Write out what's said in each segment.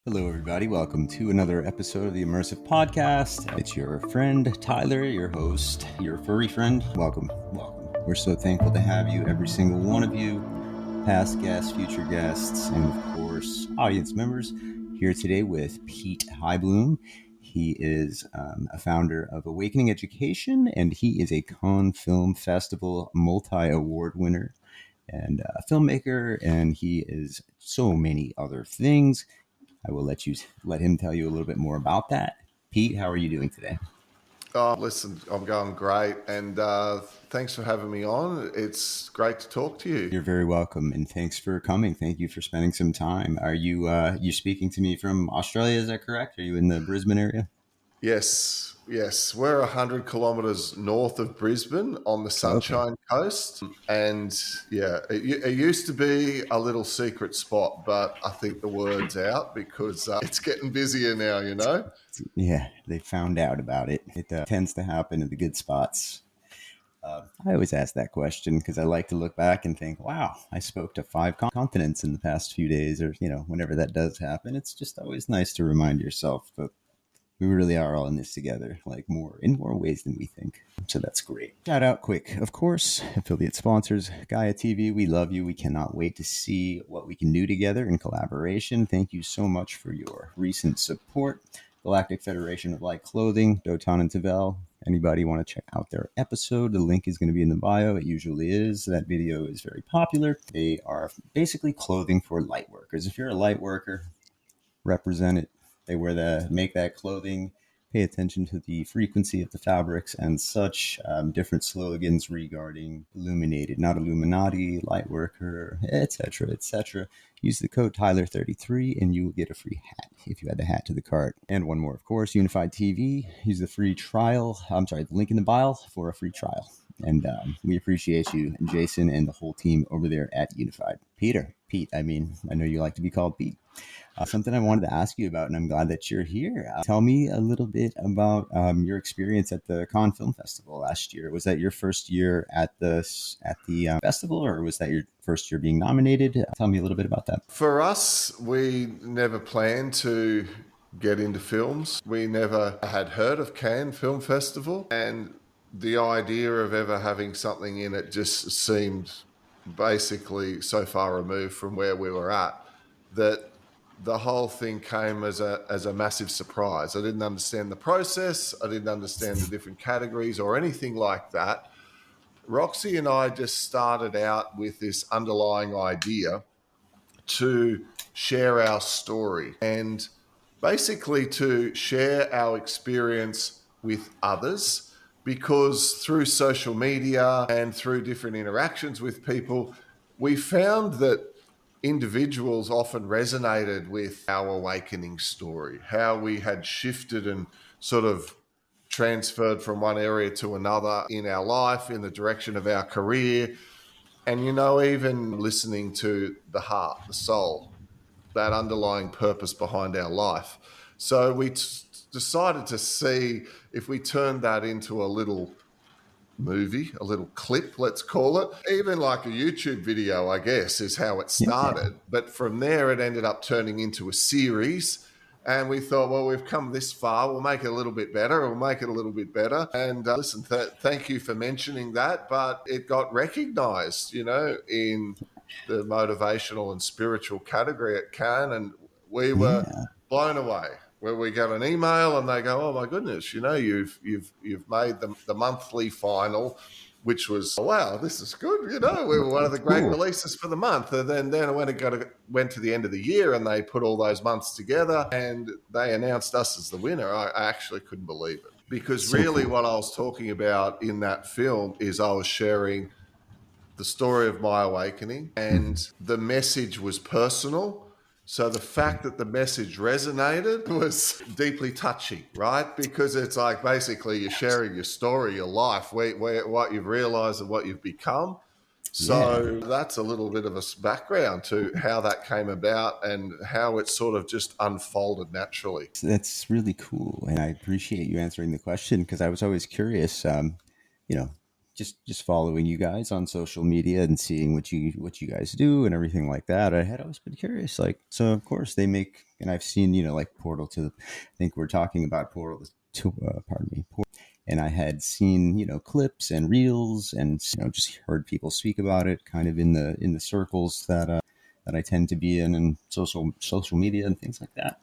Hello, everybody. Welcome to another episode of the Immersive Podcast. It's your friend, Tyler, your host, your furry friend. Welcome. We're so thankful to have you, every single one of you, past guests, future guests, and of course, audience members, here today with Pete Heibloem. He is a founder of Awakening Education, and he is a Cannes Film Festival multi-award winner and a filmmaker, and he is so many other things. I will let him tell you a little bit more about that. Pete, how are you doing today? Listen, I'm going great, and thanks for having me on. It's great to talk to you. You're very welcome, and thanks for coming. Thank you for spending some time. Are you speaking to me from Australia? Is that correct? Are you in the Brisbane area? Yes. We're 100 kilometres north of Brisbane on the Okay. Sunshine Coast, and it used to be a little secret spot, but I think the word's out because it's getting busier now. Yeah, they found out about it. It tends to happen in the good spots. I always ask that question because I like to look back and think, wow, I spoke to 5 continents in the past few days, or, whenever that does happen. It's just always nice to remind yourself that we really are all in this together, like in more ways than we think. So that's great. Shout out quick, of course, affiliate sponsors, Gaia TV. We love you. We cannot wait to see what we can do together in collaboration. Thank you so much for your recent support. Galactic Federation of Light Clothing, Dotan and Tavel. Anybody want to check out their episode? The link is going to be in the bio. It usually is. That video is very popular. They are basically clothing for light workers. If you're a light worker, represent it. They make that clothing. Pay attention to the frequency of the fabrics and such. Different slogans regarding illuminated, not Illuminati, light worker, etc., etc. Use the code Tyler33 and you will get a free hat if you add the hat to the cart. And one more, of course, Unified TV. Use the free trial. The link in the bio for a free trial. And we appreciate you and Jason and the whole team over there at Unified. Pete, I know you like to be called Pete. Something I wanted to ask you about, and I'm glad that you're here. Tell me a little bit about your experience at the Cannes Film Festival last year. Was that your first year at the festival, or was that your first year being nominated? Tell me a little bit about that. For us, we never planned to get into films. We never had heard of Cannes Film Festival, and the idea of ever having something in it just seemed basically so far removed from where we were at that the whole thing came as a massive surprise. I didn't understand the process. I didn't understand the different categories or anything like that. Roxy and I just started out with this underlying idea to share our story and basically to share our experience with others, because through social media and through different interactions with people, we found that individuals often resonated with our awakening story, how we had shifted and sort of transferred from one area to another in our life, in the direction of our career. And, even listening to the heart, the soul, that underlying purpose behind our life. So we decided to see if we turned that into a little movie, a little clip, let's call it. Even like a YouTube video, I guess, is how it started. But from there, it ended up turning into a series. And we thought, well, we've come this far. We'll make it a little bit better. We'll make it a little bit better. And listen, thank you for mentioning that. But it got recognized, in the motivational and spiritual category at Cannes. And we were blown away, where we get an email and they go, "Oh my goodness, you've made the monthly final," which was, wow, this is good. We were one of the great releases for the month. And then when it went to the end of the year and they put all those months together and they announced us as the winner, I actually couldn't believe it. Because really what I was talking about in that film is I was sharing the story of my awakening, and the message was personal. So the fact that the message resonated was deeply touching, right? Because it's like basically you're sharing your story, your life, what you've realized and what you've become. So that's a little bit of a background to how that came about and how it sort of just unfolded naturally. That's really cool. And I appreciate you answering the question, because I was always curious, just following you guys on social media and seeing what you guys do and everything like that, I had always been curious. Like, so of course they make, and I've seen, like Portal to the, I think we're talking about Portal to, pardon me, and I had seen, clips and reels, and just heard people speak about it, kind of in the circles that I tend to be in, and social media and things like that.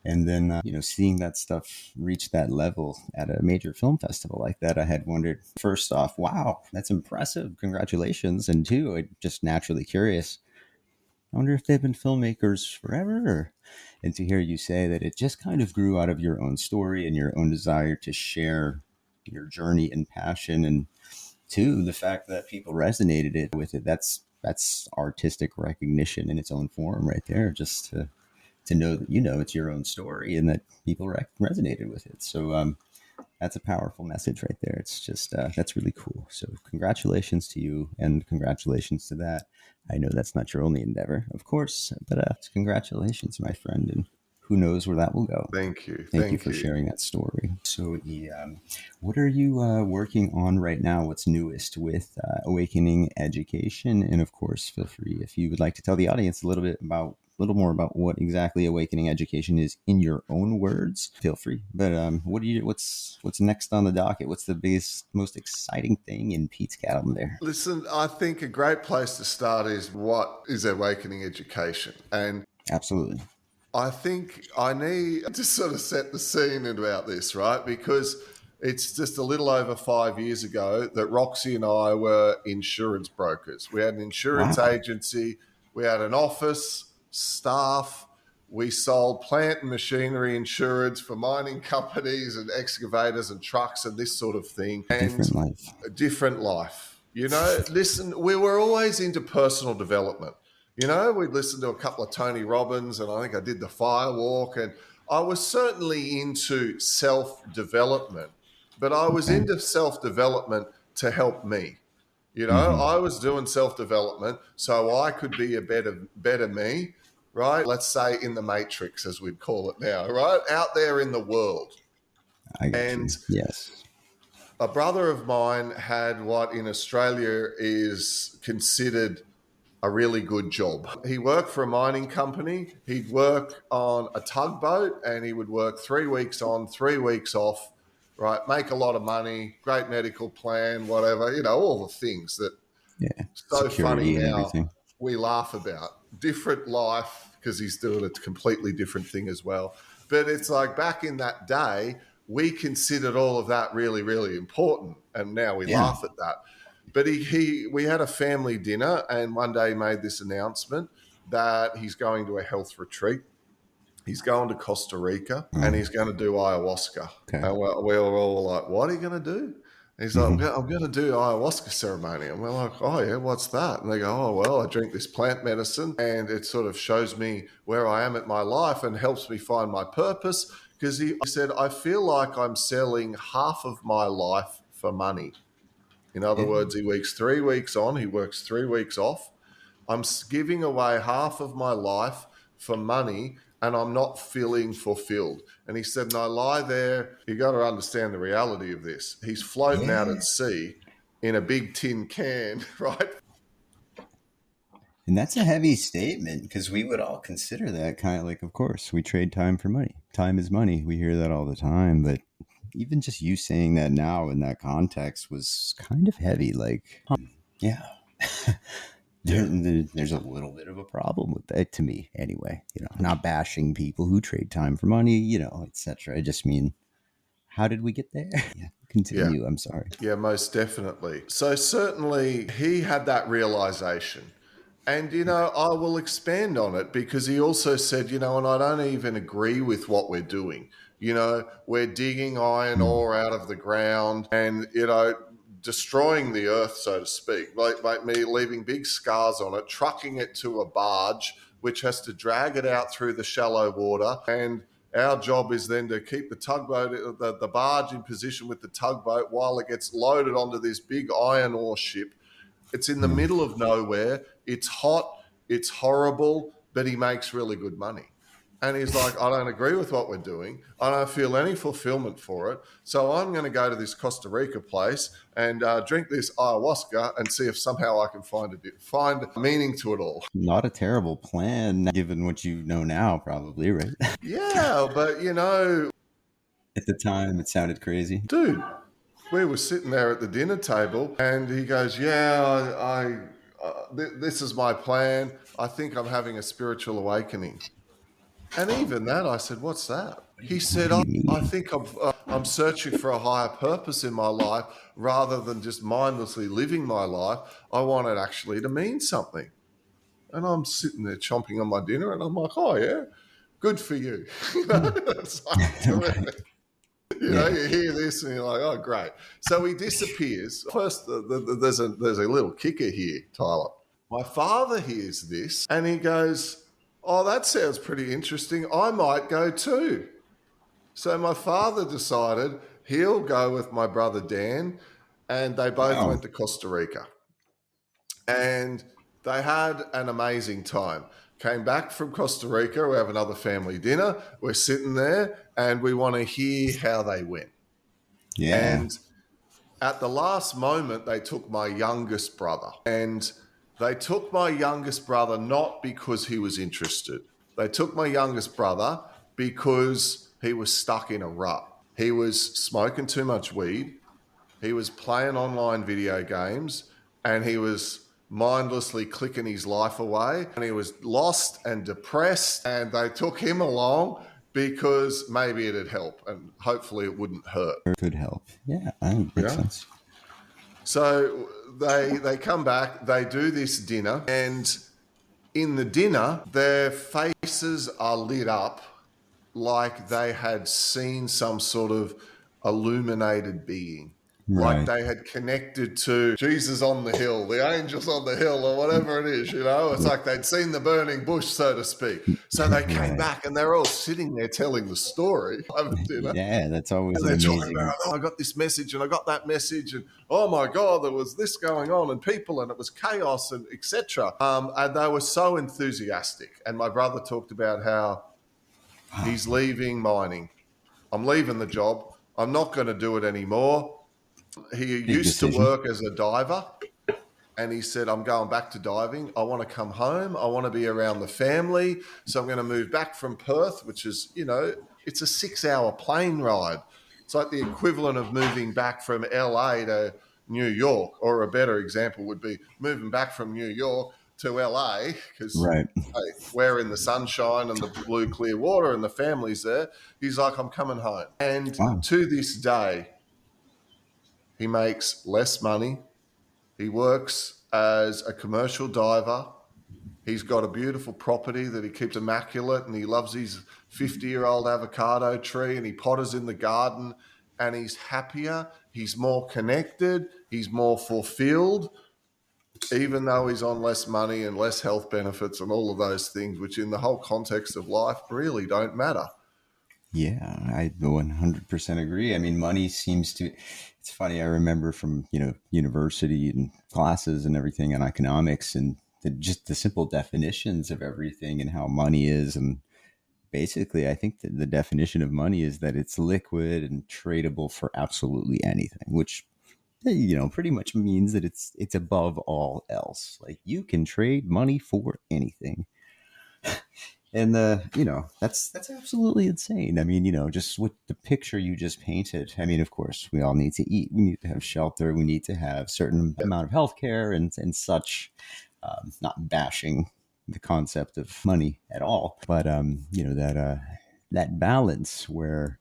And then, seeing that stuff reach that level at a major film festival like that, I had wondered, first off, wow, that's impressive. Congratulations. And two, I just naturally curious. I wonder if they've been filmmakers forever. And to hear you say that it just kind of grew out of your own story and your own desire to share your journey and passion. And two, the fact that people resonated with it, that's artistic recognition in its own form right there. Just to know that it's your own story and that people resonated with it. So that's a powerful message right there. It's just that's really cool. So congratulations to you, and congratulations to that. I know that's not your only endeavor, of course, but congratulations, my friend, and who knows where that will go. Thank you. Thank you Thank for you. sharing that story. So, what are you working on right now? What's newest with Awakening Education? And of course, feel free if you would like to tell the audience a little more about what exactly Awakening Education is in your own words. Feel free. But what's next on the docket? What's the biggest, most exciting thing in Pete's calendar? Listen, I think a great place to start is what is Awakening Education. And Absolutely. I think I need to sort of set the scene about this, right? Because it's just a little over 5 years ago that Roxy and I were insurance brokers. We had an insurance Wow. agency, we had an office, staff, we sold plant and machinery insurance for mining companies and excavators and trucks and this sort of thing. And Different life. a different life. Listen, we were always into personal development. We'd listen to a couple of Tony Robbins, and I think I did the fire walk, and I was certainly into self-development, but I was Okay. into self-development to help me. Mm-hmm. I was doing self-development so I could be a better me, right? Let's say in the matrix, as we'd call it now, right? Out there in the world. I got And you. Yes. a brother of mine had what in Australia is considered a really good job. He worked for a mining company. He'd work on a tugboat and he would work 3 weeks on, 3 weeks off, right? Make a lot of money, great medical plan, whatever, all the things that Yeah. so funny Security and now everything. we laugh about. Different life because he's doing a completely different thing as well. But it's like back in that day, we considered all of that really, really important. And now we Yeah. laugh at that. But we had a family dinner, and one day he made this announcement that he's going to a health retreat. He's going to Costa Rica and he's going to do ayahuasca. Okay. And we were all like, what are you going to do? And he's like, Mm-hmm. I'm going to do ayahuasca ceremony. And we're like, oh, yeah, what's that? And they go, oh, well, I drink this plant medicine and it sort of shows me where I am at my life and helps me find my purpose. Because he said, I feel like I'm selling half of my life for money. In other Yeah. words, he works 3 weeks on, he works 3 weeks off. I'm giving away half of my life for money and I'm not feeling fulfilled. And he said, and I lie there. You got to understand the reality of this. He's floating out Yeah. at sea in a big tin can, right? And that's a heavy statement because we would all consider that kind of like, of course, we trade time for money. Time is money. We hear that all the time. But even just you saying that now in that context was kind of heavy. Like, yeah, Yeah. there's a little bit of a problem with that to me anyway. Not bashing people who trade time for money, etc. I just mean, how did we get there? Yeah, Yeah. continue. I'm sorry. Yeah, most definitely. So certainly he had that realization. And, I will expand on it because he also said, and I don't even agree with what we're doing. We're digging iron Mm. ore out of the ground and, destroying the earth, so to speak, like me leaving big scars on it, trucking it to a barge, which has to drag it out through the shallow water. And our job is then to keep the tugboat, the barge in position with the tugboat while it gets loaded onto this big iron ore ship. It's in the Yeah. middle of nowhere. It's hot. It's horrible, but he makes really good money. And he's like, I don't agree with what we're doing. I don't feel any fulfillment for it. So I'm going to go to this Costa Rica place and drink this ayahuasca and see if somehow I can find meaning to it all. Not a terrible plan, given what you know now, probably, right? Yeah, but At the time, it sounded crazy. dude, we were sitting there at the dinner table and he goes, yeah, this is my plan. I think I'm having a spiritual awakening. And even that, I said, what's that? He What said, do I, you I mean? think I'm searching for a higher purpose in my life rather than just mindlessly living my life. I want it actually to mean something. And I'm sitting there chomping on my dinner and I'm like, oh, yeah, good for you. It's like, Right. terrific. Yeah. You hear this and you're like, oh, great. So he disappears. First, there's a little kicker here, Tyler. My father hears this and he goes, oh, that sounds pretty interesting. I might go too. So my father decided he'll go with my brother Dan, and they both Wow. went to Costa Rica. And they had an amazing time. Came back from Costa Rica, we have another family dinner. We're sitting there and we want to hear how they went. Yeah. And at the last moment, they took my youngest brother. And they took my youngest brother not because he was interested. They took my youngest brother because he was stuck in a rut. He was smoking too much weed. He was playing online video games and he was mindlessly clicking his life away. And he was lost and depressed. And they took him along because maybe it'd help and hopefully it wouldn't hurt. Could help. Yeah, that makes Yeah. sense. So they come back, they do this dinner, and in the dinner, their faces are lit up like they had seen some sort of illuminated being. Like Right. they had connected to Jesus on the hill, the angels on the hill, or whatever it is, It's like they'd seen the burning bush, so to speak. So they came Right. back and they're all sitting there telling the story over dinner. Yeah, that's always And an they're talking amazing. about, oh, I got this message and I got that message, and oh my God, there was this going on, and people, and it was chaos, and etc. And they were so enthusiastic. And my brother talked about how he's leaving mining. I'm leaving the job. I'm not going to do it anymore. He Big used to decision. work as a diver, and he said, I'm going back to diving. I want to come home. I want to be around the family. So I'm going to move back from Perth, which is, it's a 6-hour plane ride. It's like the equivalent of moving back from LA to New York, or a better example would be moving back from New York to LA because, Right. hey, we're in the sunshine and the blue, clear water and the family's there. He's like, I'm coming home. And Wow. to this day, he makes less money. He works as a commercial diver. He's got a beautiful property that he keeps immaculate, and he loves his 50-year-old avocado tree, and he potters in the garden, and he's happier. He's more connected. He's more fulfilled, even though he's on less money and less health benefits and all of those things, which in the whole context of life really don't matter. Yeah, I 100% agree. I mean, money seems to, it's funny. I remember from, university and classes and everything on economics and just the simple definitions of everything and how money is. And basically, I think that the definition of money is that it's liquid and tradable for absolutely anything, which, pretty much means that it's above all else. Like you can trade money for anything. And that's absolutely insane. I mean, just with the picture you just painted. I mean, of course, we all need to eat. We need to have shelter. We need to have certain amount of health care and such. Not bashing the concept of money at all, but that balance where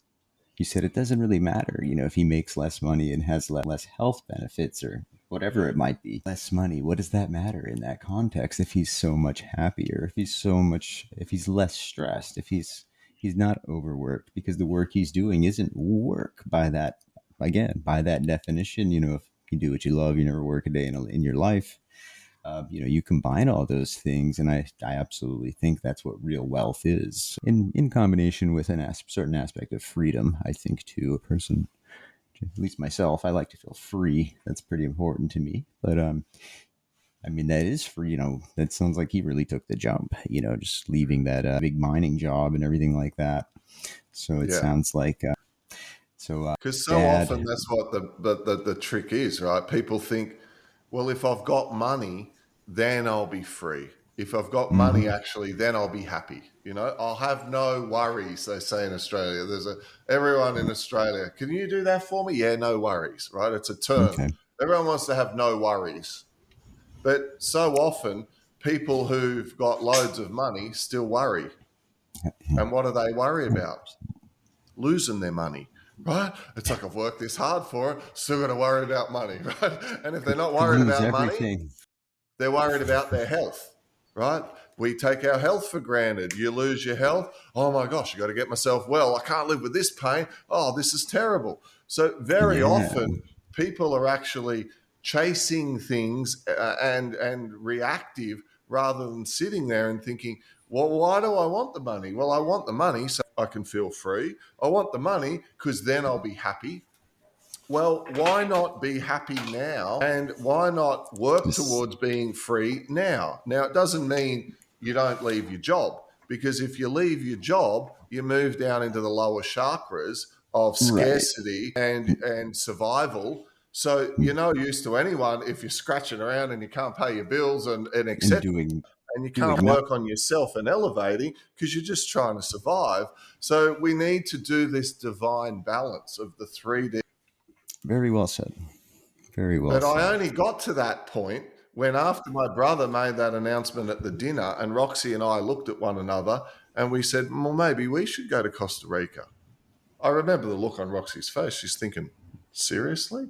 you said it doesn't really matter, if he makes less money and has less health benefits or whatever it might be, less money. What does that matter in that context? If he's so much happier, if he's less stressed, if he's not overworked, because the work he's doing isn't work by that definition. If you do what you love, you never work a day in your life. You combine all those things, and I absolutely think that's what real wealth is, in combination with certain aspect of freedom. I think too, a person, at least myself, I like to feel free. That's pretty important to me. But I mean, that is for, that sounds like he really took the jump, just leaving that big mining job and everything like that. So it Yeah. sounds like, Because so often dad. that's what the trick is, right? People think, well, if I've got money, then I'll be free. If I've got money, Hmm. actually, then I'll be happy. I'll have no worries. They say in Australia. Everyone in Australia. Can you do that for me? Yeah, no worries. Right? It's a term. Okay. Everyone wants to have no worries, but so often people who've got loads of money still worry. And what do they worry about? Losing their money, right? It's like I've worked this hard for it, still got to worry about money, right? And if they're not Could worried lose about money, everything. they're worried about their health, right? We take our health for granted. You lose your health. Oh my gosh, I got to get myself well. I can't live with this pain. Oh, this is terrible. So very Yeah. often people are actually chasing things and reactive rather than sitting there and thinking, well, why do I want the money? Well, I want the money so I can feel free. I want the money because then I'll be happy. Well, why not be happy now? And why not work Just towards being free now? Now, it doesn't mean you don't leave your job, because if you leave your job, you move down into the lower chakras of right. scarcity and survival. So you're no use to anyone if you're scratching around and you can't pay your bills and And etc. doing And you doing can't nothing. work on yourself and elevating because you're just trying to survive. So we need to do this divine balance of the 3D. Very well said. Very well But I said. only got to that point when, after my brother made that announcement at the dinner, and Roxy and I looked at one another and we said, well, maybe we should go to Costa Rica. I remember the look on Roxy's face. She's thinking, seriously?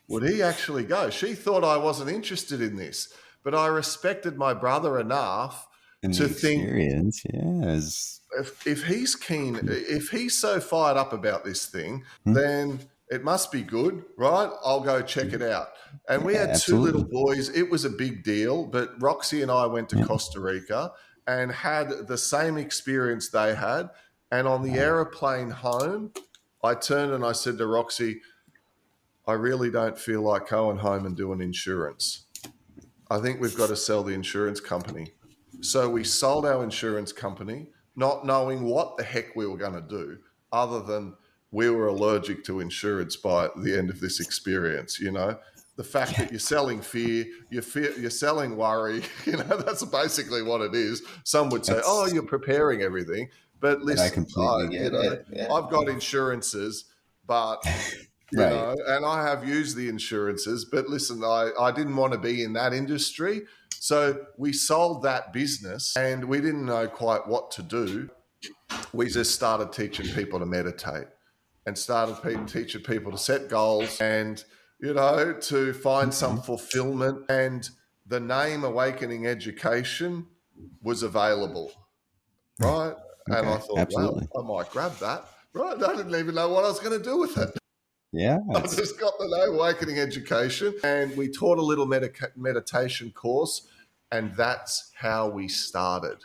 Would he actually go? She thought I wasn't interested in this, but I respected my brother enough And to the think, experience, yes. if he's keen, if he's so fired up about this thing, Hmm? then it must be good, right? I'll go check it out. And we Yeah, had two little absolutely. boys. It was a big deal, but Roxy and I went to Yeah. Costa Rica and had the same experience they had. And on the Wow. aeroplane home, I turned and I said to Roxy, I really don't feel like going home and doing insurance. I think we've got to sell the insurance company. So we sold our insurance company, not knowing what the heck we were going to do, other than we were allergic to insurance by the end of this experience. The fact Yeah, that you're selling fear, you're selling worry. That's basically what it is. Some would say, "Oh, that's you're preparing everything," but and I listen, completely get it. Yeah. I've got insurances, but Right. and I have used the insurances, but listen, I didn't want to be in that industry. So we sold that business and we didn't know quite what to do. We just started teaching people to meditate and started teaching people to set goals and, to find some Okay. fulfillment. And the name Awakening Education was available, right? And I Okay. thought, well, Absolutely. I might grab that, right? I didn't even know what I was going to do with it. Yeah, I it's just got the name Awakening Education, and we taught a little meditation course, and that's how we started.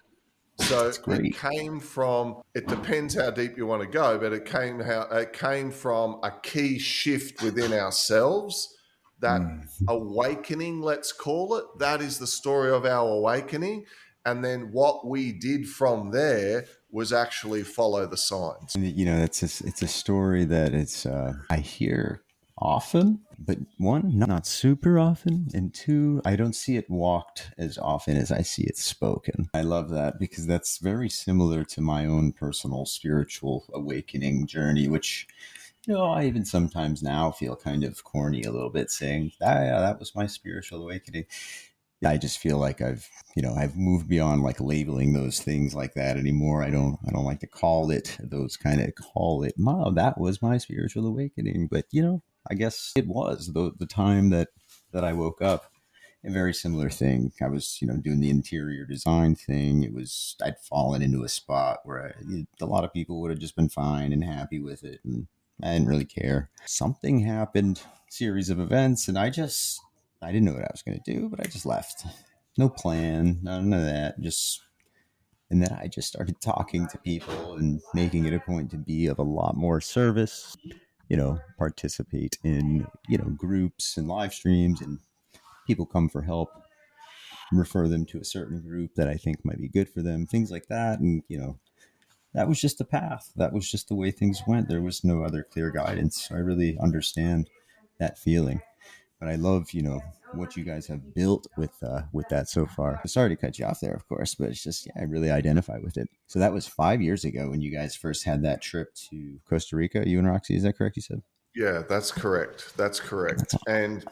So it's it great. came from. It depends how deep you want to go, but it came from a key shift within ourselves. That Mm. awakening, let's call it. That is the story of our awakening, and then what we did from there was actually follow the signs. And, it's a story that I hear often, but one, not super often, and two, I don't see it walked as often as I see it spoken. I love that because that's very similar to my own personal spiritual awakening journey, which I even sometimes now feel kind of corny a little bit saying, yeah, that was my spiritual awakening. I just feel like I've moved beyond like labeling those things like that anymore. I don't like to call it those kind of call it, Mom, that was my spiritual awakening. But I guess it was the time that I woke up. A very similar thing. I was, doing the interior design thing. I'd fallen into a spot where a lot of people would have just been fine and happy with it. And I didn't really care. Something happened, series of events, and I didn't know what I was going to do, but I just left. No plan, none of that. And then I just started talking to people and making it a point to be of a lot more service, participate in, groups and live streams, and people come for help. refer them to a certain group that I think might be good for them, things like that. And, that was just the path. That was just the way things went. There was no other clear guidance. I really understand that feeling. But I love, what you guys have built with that so far. Sorry to cut you off there, of course, but it's just, yeah, I really identify with it. So that was 5 years ago when you guys first had that trip to Costa Rica, you and Roxy. Is that correct? You said? Yeah, that's correct. That's That's correct. And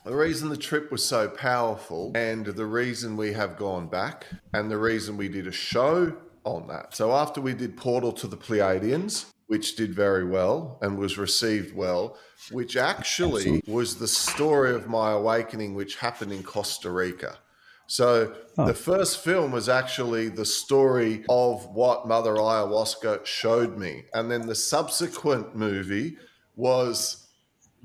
the reason the trip was so powerful, and the reason we have gone back, and the reason we did a show on that. So after we did Portal to the Pleiadians, which did very well and was received well, which actually absolutely. was the story of my awakening, which happened in Costa Rica. So the Oh, first film was actually the story of what Mother Ayahuasca showed me. And then the subsequent movie was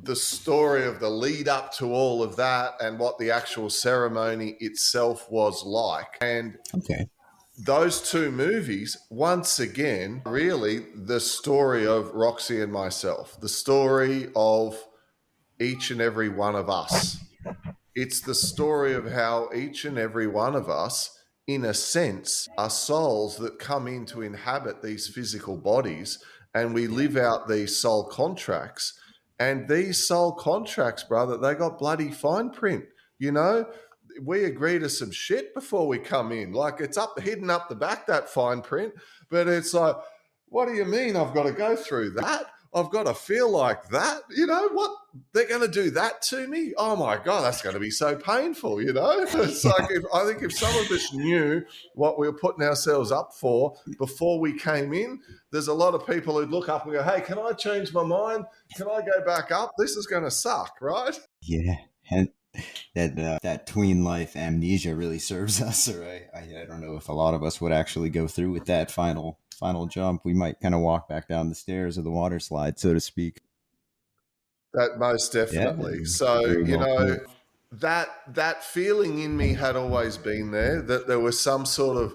the story of the lead up to all of that and what the actual ceremony itself was like. And okay. those two movies, once again, really the story of Roxy and myself, the story of each and every one of us. It's the story of how each and every one of us, in a sense, are souls that come in to inhabit these physical bodies, and we live out these soul contracts. And these soul contracts, brother, they got bloody fine print. You know, we agree to some shit before we come in. Like, it's up hidden up the back, that fine print. But it's like, what do you mean I've got to go through that? I've got to feel like that. You know what? They're going to do that to me. Oh my God, that's going to be so painful. It's like, I think if some of us knew what we were putting ourselves up for before we came in, there's a lot of people who'd look up and go, hey, can I change my mind? Can I go back up? This is going to suck, right? Yeah. And that tween life amnesia really serves us. Or I don't know if a lot of us would actually go through with that final jump. We might kind of walk back down the stairs of the water slide, so to speak. That most Yeah, definitely. So, very well put. that feeling in me had always been there, that there was some sort of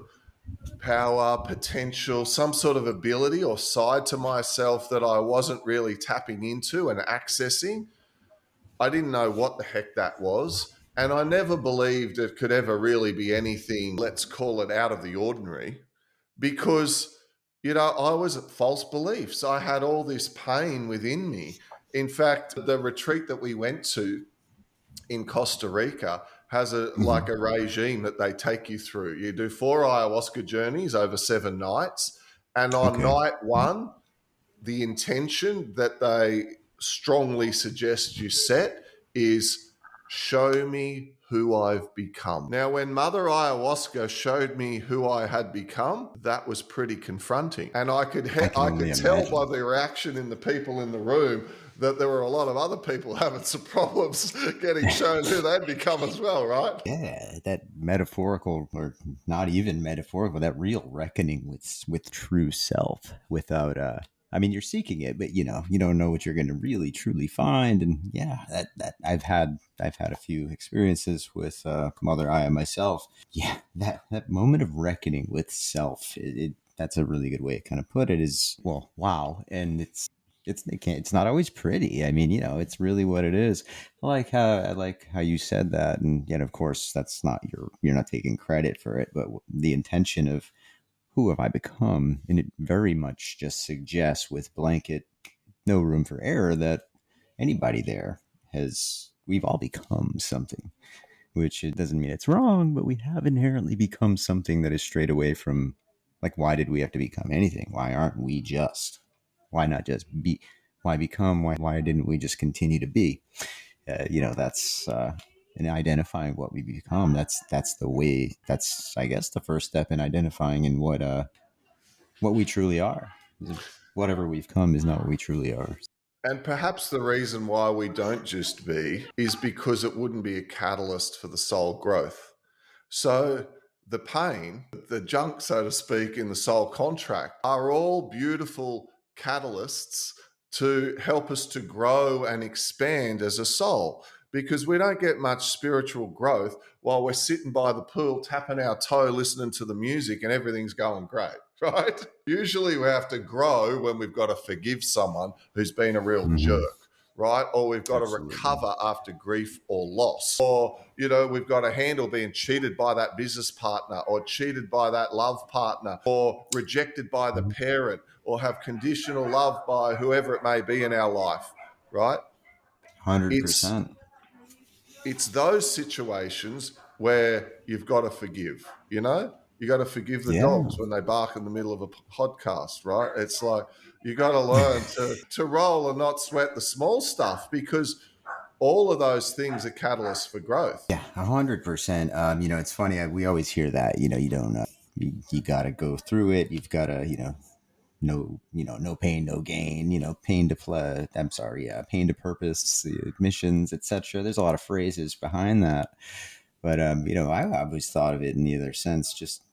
power, potential, some sort of ability or side to myself that I wasn't really tapping into and accessing. I didn't know what the heck that was. And I never believed it could ever really be anything, let's call it out of the ordinary, because, I was at false beliefs. I had all this pain within me. In fact, the retreat that we went to in Costa Rica has a Hmm. like a regime that they take you through. You do 4 ayahuasca journeys over 7 nights. And on Okay. night one, the intention that they strongly suggest you set is show me who I've become. Now, when Mother Ayahuasca showed me who I had become, that was pretty confronting. And I could I can I only could tell by imagine. the reaction in the people in the room that there were a lot of other people having some problems getting shown who they'd become as well, right? Yeah, that metaphorical, or not even metaphorical, that real reckoning with true self without I mean, you're seeking it, but you don't know what you're going to really truly find. And yeah, that I've had a few experiences with Mother Aya myself. Yeah, that moment of reckoning with self, that's a really good way to kind of put it. Is, well, wow, and it's not always pretty. I mean, it's really what it is. I like how you said that, and yet, of course, that's not you're not taking credit for it, but the intention of who have I become, and it very much just suggests, with blanket no room for error, that anybody there we've all become something, which it doesn't mean it's wrong, but we have inherently become something that is straight away from, like, why did we have to become anything? Why aren't we just? Why not just be? Why become? Why didn't we just continue to be? That's in identifying what we become. That's the way. That's, I guess, the first step in identifying in what we truly are. Whatever we've come is not what we truly are. And perhaps the reason why we don't just be is because it wouldn't be a catalyst for the soul growth. So the pain, the junk, so to speak, in the soul contract are all beautiful catalysts to help us to grow and expand as a soul, because we don't get much spiritual growth while we're sitting by the pool, tapping our toe, listening to the music, and everything's going great, right? Usually we have to grow when we've got to forgive someone who's been a real Mm-hmm. jerk, right? Or we've got to Absolutely. recover after grief or loss. Or, we've got to handle being cheated by that business partner or cheated by that love partner or rejected by the parent or have conditional love by whoever it may be in our life, right? It's 100%. it's those situations where you've got to forgive, You got to forgive the Yeah. dogs when they bark in the middle of a podcast, right? It's like you got to learn to roll and not sweat the small stuff because all of those things are catalysts for growth. Yeah, 100%. It's funny. We always hear that. You don't. You got to go through it. You've got to. No. No pain, no gain. Pain to play. I'm sorry. Yeah, pain to purpose. Admissions, etc. There's a lot of phrases behind that. But I always thought of it in the other sense. Just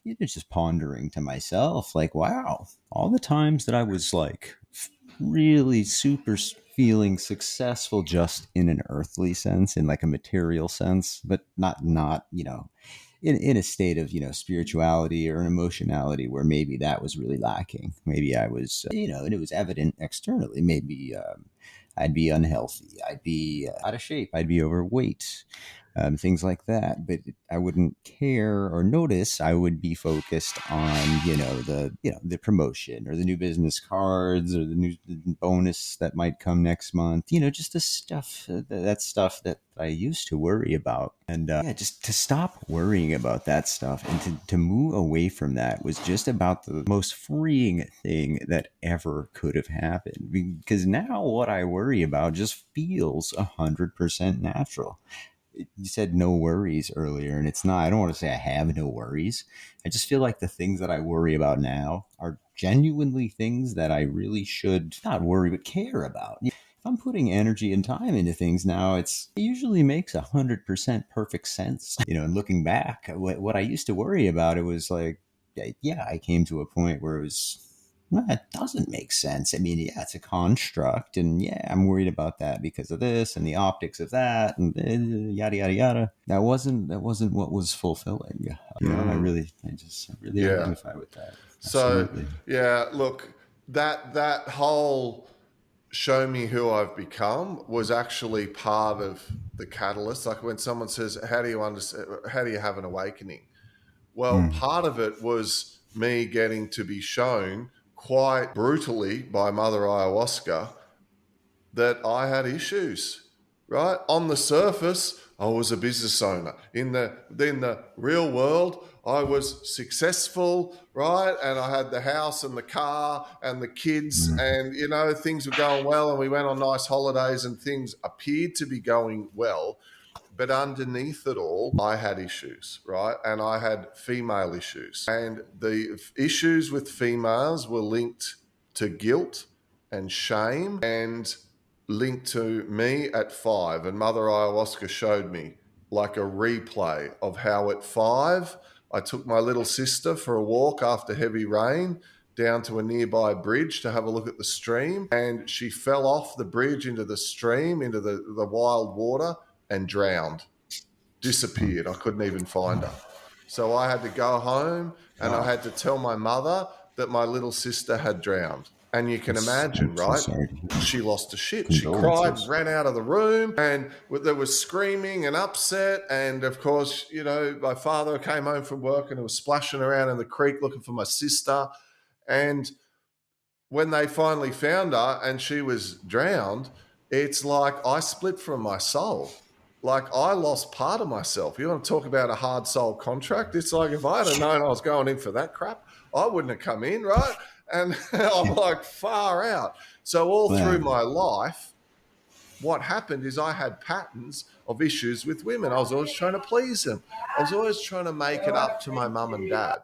pondering to myself, like, wow, all the times that I was like really super feeling successful just in an earthly sense, in like a material sense, but not in a state of spirituality or an emotionality where maybe that was really lacking. Maybe I was and it was evident externally. Maybe I'd be unhealthy, I'd be out of shape, I'd be overweight, things like that. But I wouldn't care or notice. I would be focused on the promotion or the new business cards or the new bonus that might come next month. Just the stuff that stuff that I used to worry about. And just to stop worrying about that stuff and to move away from that was just about the most freeing thing that ever could have happened. Because now what I worry about just feels 100% natural. You said no worries earlier, and it's not. I don't want to say I have no worries. I just feel like the things that I worry about now are genuinely things that I really should not worry but care about. If I'm putting energy and time into things now, it usually makes 100% perfect sense. And looking back, what I used to worry about, it was like, yeah, I came to a point where it was, well, it doesn't make sense. I mean, yeah, it's a construct, and yeah, I'm worried about that because of this and the optics of that, and yada yada yada. That wasn't what was fulfilling. I really Yeah. identify with that. So, Absolutely. yeah, look, that whole show me who I've become was actually part of the catalyst. Like when someone says, "How do you understand? How do you have an awakening?" Well, Mm. part of it was me getting to be shown quite brutally by Mother Ayahuasca that I had issues, right? On the surface, I was a business owner. In the real world, I was successful, right? And I had the house and the car and the kids, Mm. and things were going well, and we went on nice holidays, and things appeared to be going well. But underneath it all, I had issues, right? And I had female issues. And the issues with females were linked to guilt and shame and linked to me at 5. And Mother Ayahuasca showed me like a replay of how at 5, I took my little sister for a walk after heavy rain down to a nearby bridge to have a look at the stream. And she fell off the bridge into the stream, into the wild water, and drowned, Mm. disappeared. I couldn't even find her. So I had to go home and I Wow. had to tell my mother that my little sister had drowned. And you can I'm imagine, so right? sorry to hear that. She lost her shit. She cried and Condolences. ran out of the room, and there was screaming and upset. And of course, my father came home from work and was splashing around in the creek looking for my sister. And when they finally found her and she was drowned, it's like I split from my soul. Like I lost part of myself. You want to talk about a hard soul contract? It's like if I had known I was going in for that crap, I wouldn't have come in, right? And I'm like far out. So all through Yeah. my life, what happened is I had patterns of issues with women. I was always trying to please them. I was always trying to make it up to my mum and dad.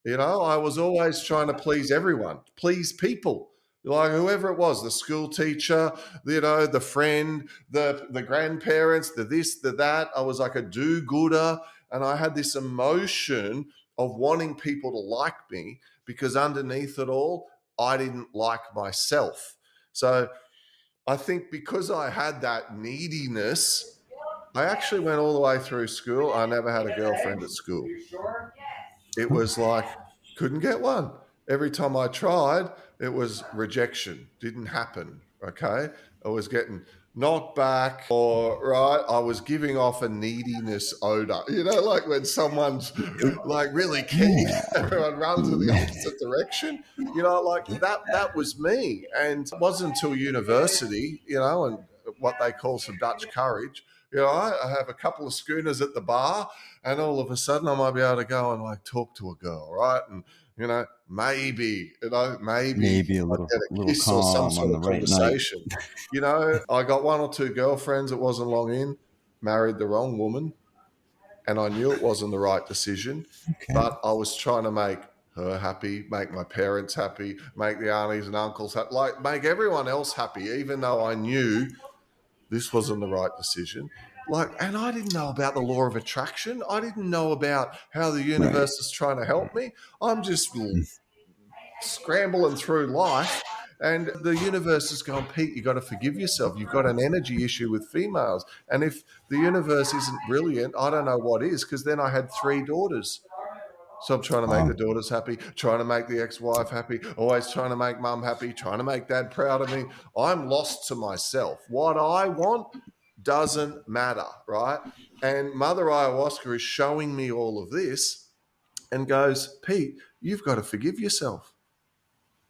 I was always trying to please everyone, please people, like whoever it was, the school teacher, the friend, the grandparents, the this, the that. I was like a do-gooder, and I had this emotion of wanting people to like me because underneath it all, I didn't like myself. So I think because I had that neediness, I actually went all the way through school. I never had a girlfriend at school. It was like, couldn't get one. Every time I tried, it was rejection. Didn't happen. Okay. I was getting knocked back, or right, I was giving off a neediness odor. You know, like when someone's like really keen, Yeah. everyone runs in the opposite direction. You know, like that was me. And it wasn't until university, you know, and what they call some Dutch courage. You know, I have a couple of schooners at the bar, and all of a sudden I might be able to go and like talk to a girl, right? And maybe, maybe Maybe a I get a little kiss or some calm on sort the of right night. conversation. I got one or two girlfriends. It wasn't long in, married the wrong woman, and I knew it wasn't the right decision. Okay. But I was trying to make her happy, make my parents happy, make the aunties and uncles happy, like make everyone else happy, even though I knew this wasn't the right decision. Like, and I didn't know about the law of attraction. I didn't know about how the Right. universe is trying to help me. I'm just scrambling through life. And the universe is going, Pete, you got to forgive yourself. You've got an energy issue with females. And if the universe isn't brilliant, I don't know what is, because then I had three daughters. So I'm trying to make the Wow. daughters happy, trying to make the ex-wife happy, always trying to make mum happy, trying to make dad proud of me. I'm lost to myself. What I want doesn't matter, right? And Mother Ayahuasca is showing me all of this and goes, Pete, you've got to forgive yourself.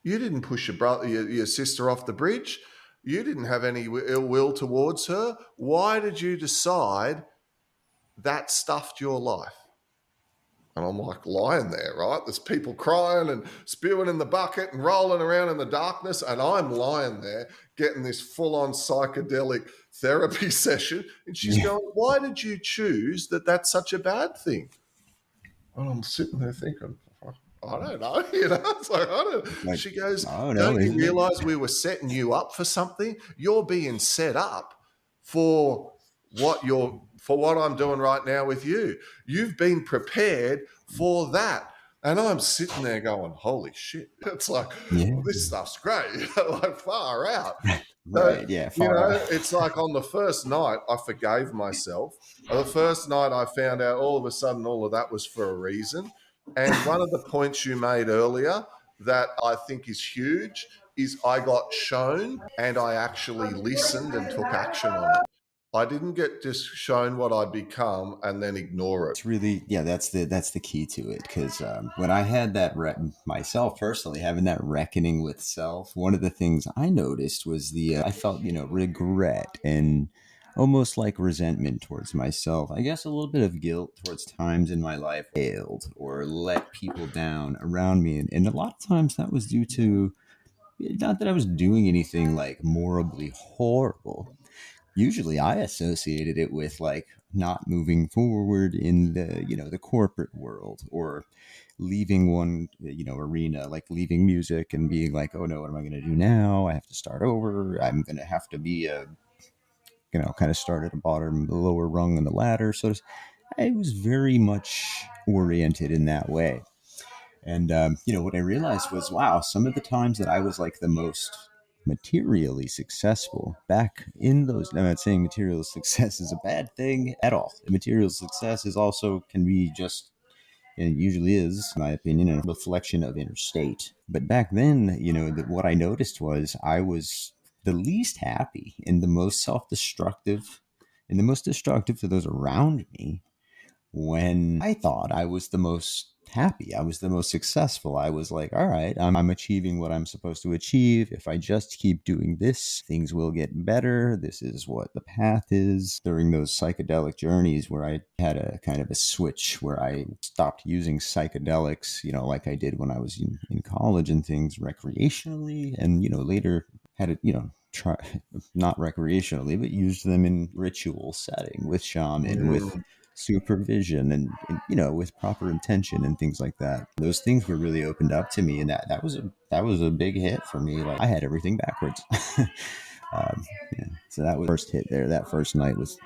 You didn't push your sister off the bridge. You didn't have any ill will towards her. Why did you decide that stuffed your life? And I'm like lying there, right? There's people crying and spewing in the bucket and rolling around in the darkness. And I'm lying there getting this full on psychedelic therapy session. And she's Yeah. going, why did you choose that that's such a bad thing? And I'm sitting there thinking, I don't know. It's like, I don't. Like, She goes, oh no, don't you isn't it? realize we were setting you up for something? You're being set up for what I'm doing right now with you. You've been prepared for that. And I'm sitting there going, holy shit. It's like, Yeah. well, this stuff's great. Like far out. So, Right. Yeah. Far out. it's like on the first night, I forgave myself. The first night, I found out all of a sudden all of that was for a reason. And one of the points you made earlier that I think is huge is I got shown and I actually listened and took action on it. I didn't get just shown what I'd become and then ignore it. It's really, yeah, that's the key to it, because when I had that myself personally having that reckoning with self, one of the things I noticed was I felt regret and almost like resentment towards myself. I guess a little bit of guilt towards times in my life I failed or let people down around me, and a lot of times that was due to, not that I was doing anything like morally horrible. Usually I associated it with like not moving forward in the the corporate world, or leaving one arena, like leaving music and being like, oh no, what am I going to do now? I have to start over. I'm going to have to be a kind of start at the bottom, the lower rung on the ladder. So I was very much oriented in that way. And what I realized was, wow, some of the times that I was like the most materially successful back in those. I'm not saying material success is a bad thing at all. Material success is also can be just, and it usually is, in my opinion, a reflection of inner state. But back then, what I noticed was I was the least happy and the most self-destructive, and the most destructive to those around me, when I thought I was the most happy, I was the most successful. I was like, all right, I'm achieving what I'm supposed to achieve. If I just keep doing this, things will get better. This is what the path is. During those psychedelic journeys where I had a kind of a switch where I stopped using psychedelics, like I did when I was in college and things, recreationally, and, later had it, try not recreationally, but used them in ritual setting with shaman, with Mm. supervision, and with proper intention and things like that. Those things were really opened up to me, and that was a big hit for me. Like I had everything backwards. um, yeah. So that was the first hit there. That first night with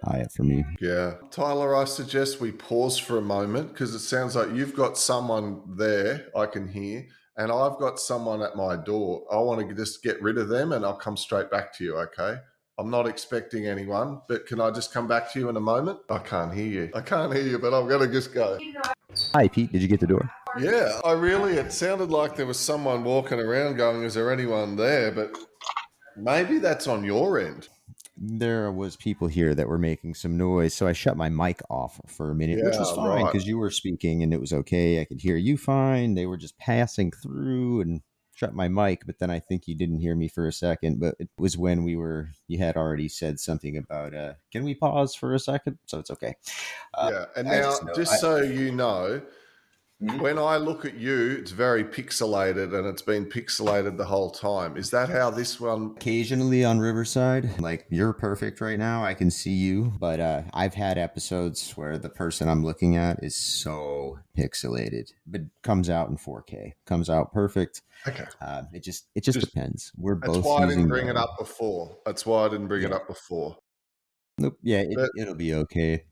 Aya for me. Yeah. Tyler, I suggest we pause for a moment because it sounds like you've got someone there I can hear, and I've got someone at my door. I want to just get rid of them and I'll come straight back to you, okay? I'm not expecting anyone, but can I just come back to you in a moment? I can't hear you. I can't hear you, but I'm going to just go. Hi, Pete. Did you get the door? Yeah, it sounded like there was someone walking around going, is there anyone there? But maybe that's on your end. there was people here that were making some noise, so I shut my mic off for a minute, which was Yeah, fine right. because you were speaking and it was okay. I could hear you fine. They were just passing through and shut my mic, but then I think you didn't hear me for a second. But it was when you had already said something about, can we pause for a second? So it's okay. Uh, Yeah. And I just now, know. just so you know, Mhm. when I look at you, it's very pixelated and it's been pixelated the whole time. Is that how this one? Occasionally on Riverside, like you're perfect right now. I can see you, but I've had episodes where the person I'm looking at is so pixelated, but comes out in 4K, comes out perfect. Okay. It just Just depends. We're that's both why I didn't using bring it up before. That's why I didn't bring it yeah, up before. nope, yeah, But it'll be okay.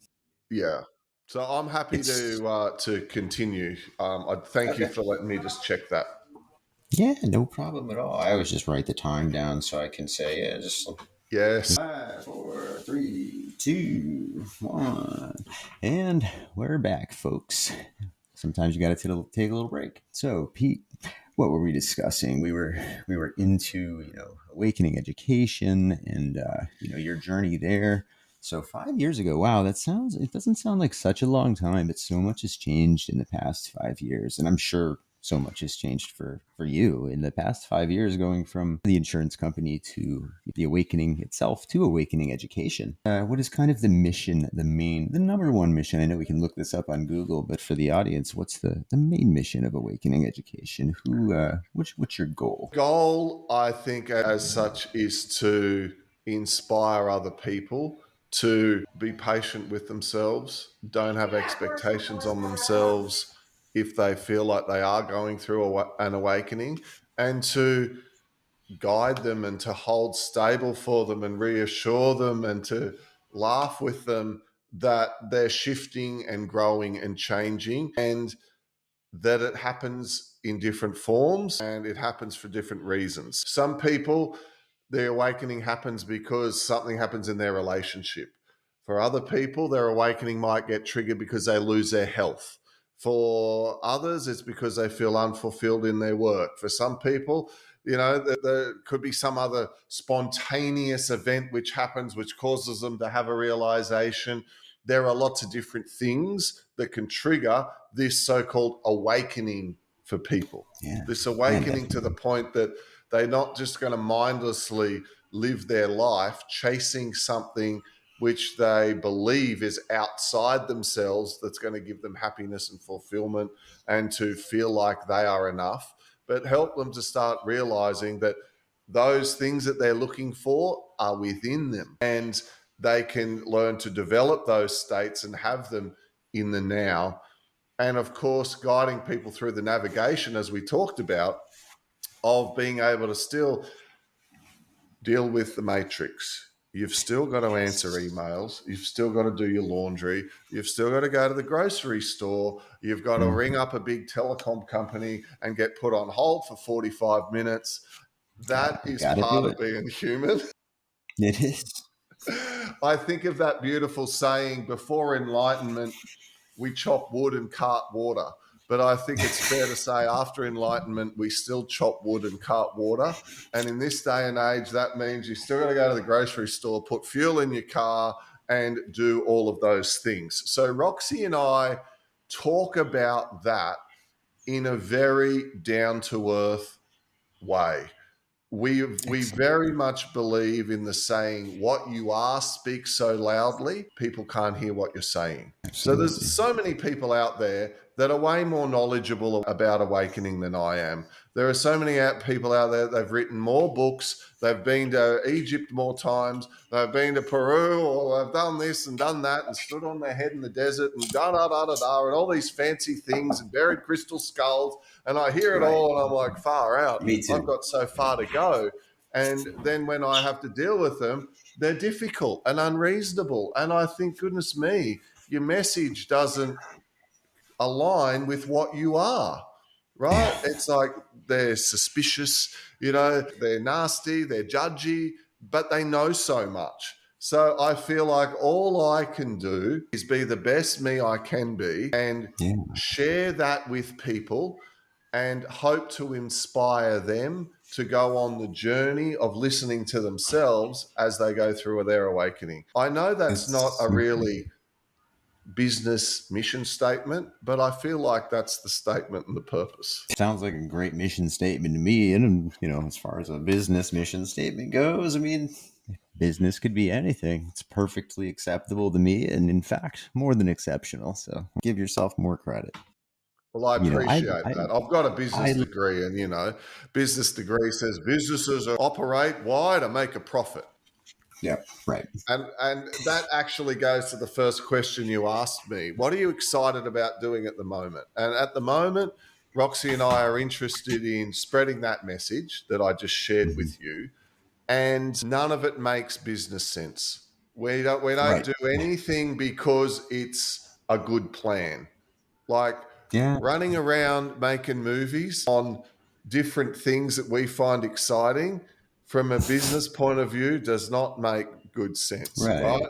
yeah. So I'm happy It's to continue. I thank you okay. for letting me just check that. Yeah, no problem at all. I always just write the time down so I can say, yeah, just Yes. 5, 4, 3, 2, 1, and we're back, folks. Sometimes you got to take a little break. So, Pete, what were we discussing? We were into awakening education and your journey there. So 5 years ago, wow, it doesn't sound like such a long time, but so much has changed in the past 5 years, and I'm sure so much has changed for you in the past 5 years, going from the insurance company to the awakening itself to awakening education. What is kind of the mission, the number one mission? I know we can look this up on Google, but for the audience, what's the main mission of awakening education? What's your goal? Goal, I think, as such, is to inspire other people to be patient with themselves, don't have expectations on themselves if they feel like they are going through an awakening, and to guide them and to hold stable for them and reassure them and to laugh with them that they're shifting and growing and changing, and that it happens in different forms and it happens for different reasons. Some people, their awakening happens because something happens in their relationship. For other people, their awakening might get triggered because they lose their health. For others, it's because they feel unfulfilled in their work. For some people, there could be some other spontaneous event which happens, which causes them to have a realization. There are lots of different things that can trigger this so-called awakening for people. Yeah, This yeah, awakening to the definitely. point that they're not just going to mindlessly live their life chasing something which they believe is outside themselves that's going to give them happiness and fulfillment and to feel like they are enough, but help them to start realizing that those things that they're looking for are within them, and they can learn to develop those states and have them in the now. And of course, guiding people through the navigation, as we talked about, of being able to still deal with the matrix. You've still got to answer Yes. emails. You've still got to do your laundry. You've still got to go to the grocery store. You've got to ring Mhm. up a big telecom company and get put on hold for 45 minutes. That is Got to part do of it. being human. It is. I think of that beautiful saying, before enlightenment, we chop wood and cart water. But I think it's fair to say after enlightenment, we still chop wood and cart water. And in this day and age, that means you still got to go to the grocery store, put fuel in your car, and do all of those things. So Roxy and I talk about that in a very down to earth way. We Excellent. very much believe in the saying, what you are speaks so loudly, people can't hear what you're saying. So there's Absolutely. so many people out there that are way more knowledgeable about awakening than I am. There are so many people out there, they've written more books, they've been to Egypt more times, they've been to Peru, or they've done this and done that and stood on their head in the desert and da da da da da and all these fancy things and buried crystal skulls. And I hear it Right. all and I'm like, far out. Me I've too. got so far to go. And then when I have to deal with them, they're difficult and unreasonable. And I think, goodness me, your message doesn't align with what you are, right? It's like they're suspicious, they're nasty, they're judgy, but they know so much. So I feel like all I can do is be the best me I can be and Yeah. share that with people and hope to inspire them to go on the journey of listening to themselves as they go through their awakening. I know that's not It's a really business mission statement, but I feel like that's the statement and the purpose. sounds like a great mission statement to me. And as far as a business mission statement goes, I mean, business could be anything. It's perfectly acceptable to me, and in fact, more than exceptional. So give yourself more credit. Well, I You know, I, appreciate I, that. I've got a business I, degree, and business degree says businesses operate why to make a profit. yeah, right. And that actually goes to the first question you asked me. What are you excited about doing at the moment? And at the moment, Roxy and I are interested in spreading that message that I just shared Mm-hmm. with you. And none of it makes business sense. We don't Right. do anything because it's a good plan. Like Yeah. running around making movies on different things that we find exciting from a business point of view does not make good sense, right? Right.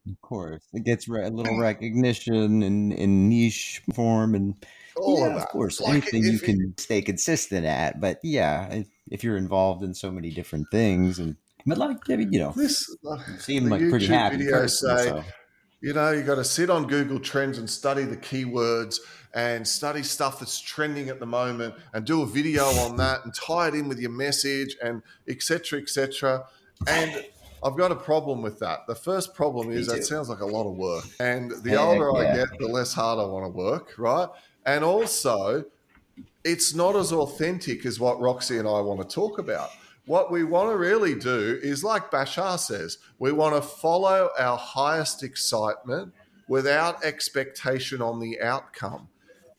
Of course, it gets a little recognition in niche form, and All of yeah, of that. course, Like anything you if it, can stay consistent at. But yeah, if you're involved in so many different things, and but like I mean, this you seem the like a pretty YouTube happy videos person, say, so you got to sit on Google Trends and study the keywords and study stuff that's trending at the moment and do a video on that and tie it in with your message and etc. etc. And I've got a problem with that. The first problem me is that too. sounds like a lot of work. And the Heck older I yeah, get, the less hard I want to work, right? And also, it's not as authentic as what Roxy and I want to talk about. What we want to really do is, like Bashar says, we want to follow our highest excitement without expectation on the outcome.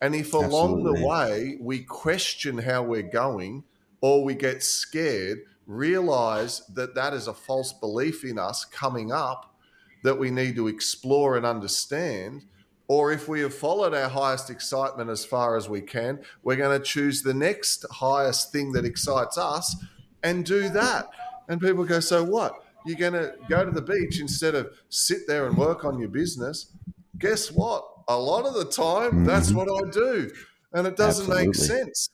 And if along the absolutely. way we question how we're going or we get scared, realize that that is a false belief in us coming up that we need to explore and understand. Or if we have followed our highest excitement as far as we can, we're going to choose the next highest thing that excites us and do that. And people go, so what? You're going to go to the beach instead of sit there and work on your business. Guess what? A lot of the time, that's Hmm. what I do. And it doesn't make Absolutely. sense,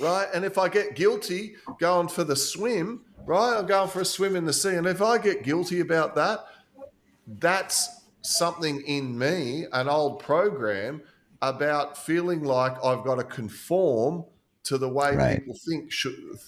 right? And if I get guilty going for the swim, right? I'm going for a swim in the sea. And if I get guilty about that, that's something in me, an old program about feeling like I've got to conform to the way Right. people think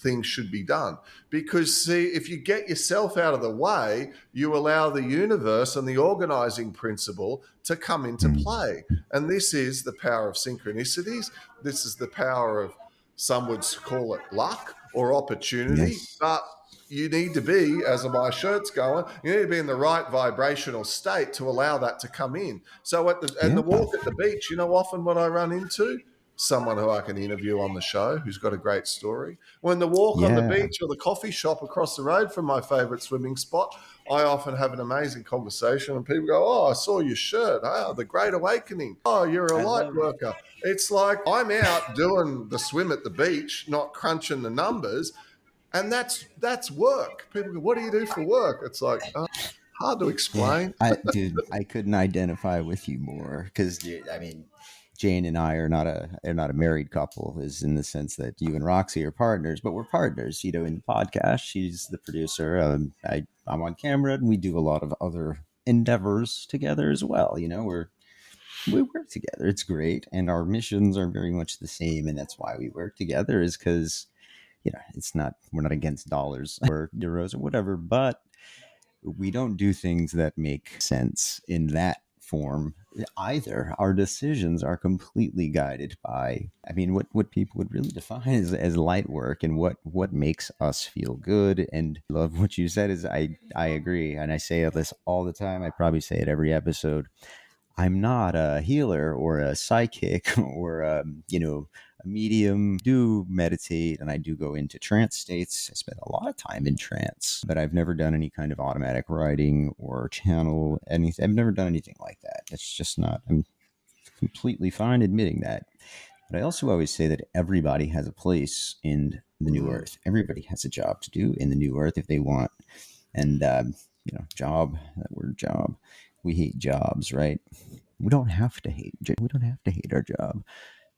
things should be done. Because see, if you get yourself out of the way, you allow the universe and the organizing principle to come into Mm. play. And this is the power of synchronicities. This is the power of, some would call it luck or opportunity, Yes. but you need to be, as my shirt's going, you need to be in the right vibrational state to allow that to come in. So the Yeah. walk at the beach, often what I run into, someone who I can interview on the show who's got a great story. When the walk on the Yeah. beach or the coffee shop across the road from my favorite swimming spot, I often have an amazing conversation and people go, "Oh, I saw your shirt. Oh, the Great Awakening. Oh, you're a I light love. worker." It's like I'm out doing the swim at the beach, not crunching the numbers, and that's work. People go, "What do you do for work?" It's like hard to Yeah, explain. dude, I couldn't identify with you more because I mean, Jane and I are not a married couple, is in the sense that you and Roxy are partners, but we're partners. In the podcast, she's the producer. I'm on camera, and we do a lot of other endeavors together as well. We work together. It's great, and our missions are very much the same, and that's why we work together. Is because it's not we're not against dollars or euros or whatever, but we don't do things that make sense in that form either. Our decisions are completely guided by, I mean, what people would really define as light work, and what makes us feel good. And I love what you said. Is I agree, and I say this all the time. I probably say it every episode. I'm not a healer or a psychic or a medium. I do meditate, and I do go into trance states. I spend a lot of time in trance, but I've never done any kind of automatic writing or channel anything. I've never done anything like that. It's just not. I'm completely fine admitting that. But I also always say that everybody has a place in the new Mm. earth. Everybody has a job to do in the new earth if they want. And job, that word job, we hate jobs, right? We don't have to hate our job.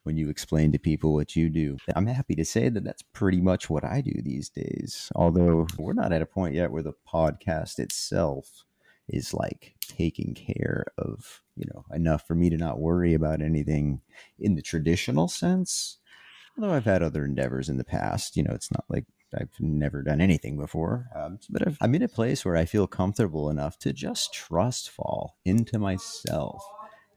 when you explain to people what you do. I'm happy to say that that's pretty much what I do these days. Although we're not at a point yet where the podcast itself is like taking care of, enough for me to not worry about anything in the traditional sense. Although I've had other endeavors in the past, it's not like I've never done anything before. But I'm in a place where I feel comfortable enough to just trust fall into myself.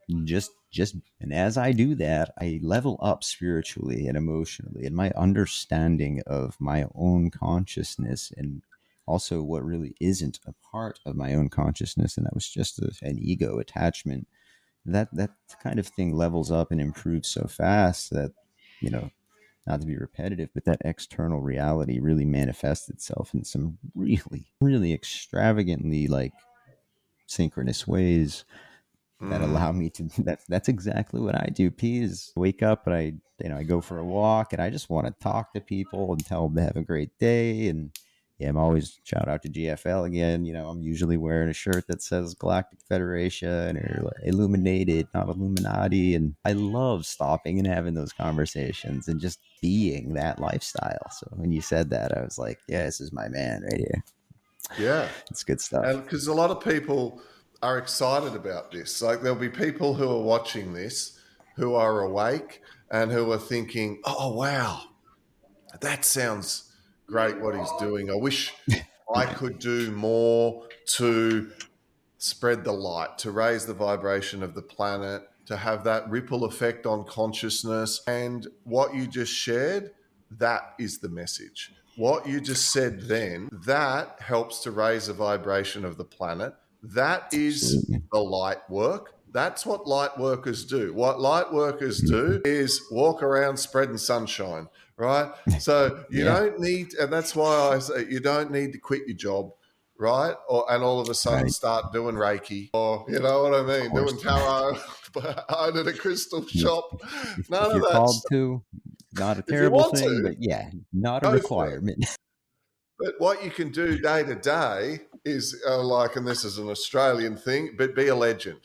And as I do that, I level up spiritually and emotionally, and my understanding of my own consciousness, and also what really isn't a part of my own consciousness, and that was just an ego attachment. That kind of thing levels up and improves so fast that, you know not to be repetitive, but that external reality really manifests itself in some really, really extravagantly like synchronous ways that allow me to. That's exactly what I do. P is wake up and I go for a walk and I just want to talk to people and tell them to have a great day. And yeah, I'm always shout out to GFL again. I'm usually wearing a shirt that says Galactic Federation or like Illuminated, not Illuminati. And I love stopping and having those conversations and just being that lifestyle. So when you said that, I was like, yeah, this is my man right here. Yeah. It's good stuff. And because a lot of people are excited about this. Like there'll be people who are watching this who are awake and who are thinking, oh, wow, that sounds great what he's doing. I wish I Yeah. could do more to spread the light, to raise the vibration of the planet, to have that ripple effect on consciousness. And what you just shared, that is the message. What you just said then, that helps to raise the vibration of the planet. That is Absolutely. the light work. That's what light workers do. What light workers do is walk around spreading sunshine, right? So you Yeah. don't need, and that's why I say you don't need to quit your job, right? And all of a sudden Right. start doing Reiki, or you know what I Of mean, doing course. tarot, owning a crystal if, shop. if None of you're that called stuff. to, not a If you terrible want thing, to, but yeah, not a go for it. requirement. But what you can do day to day is like, and this is an Australian thing, but be a legend.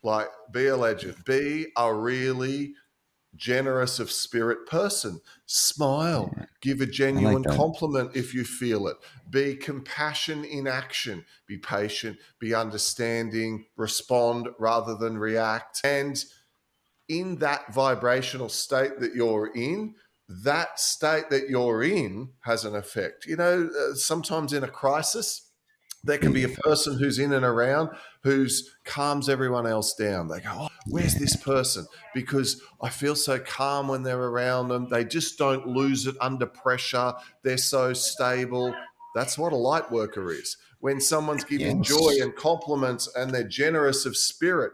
Like, be a legend. Be a really generous of spirit person. Smile. Yeah, Give a I like genuine that. compliment if you feel it. Be compassion in action. Be patient. Be understanding. Respond rather than react. And in that vibrational state that you're in, that state that you're in has an effect. Sometimes in a crisis, there can be a person who's in and around who's calms everyone else down. They go, oh, where's Yeah. this person? Because I feel so calm when they're around them. They just don't lose it under pressure. They're so stable. That's what a light worker is. When someone's giving joy Yes. and compliments and they're generous of spirit,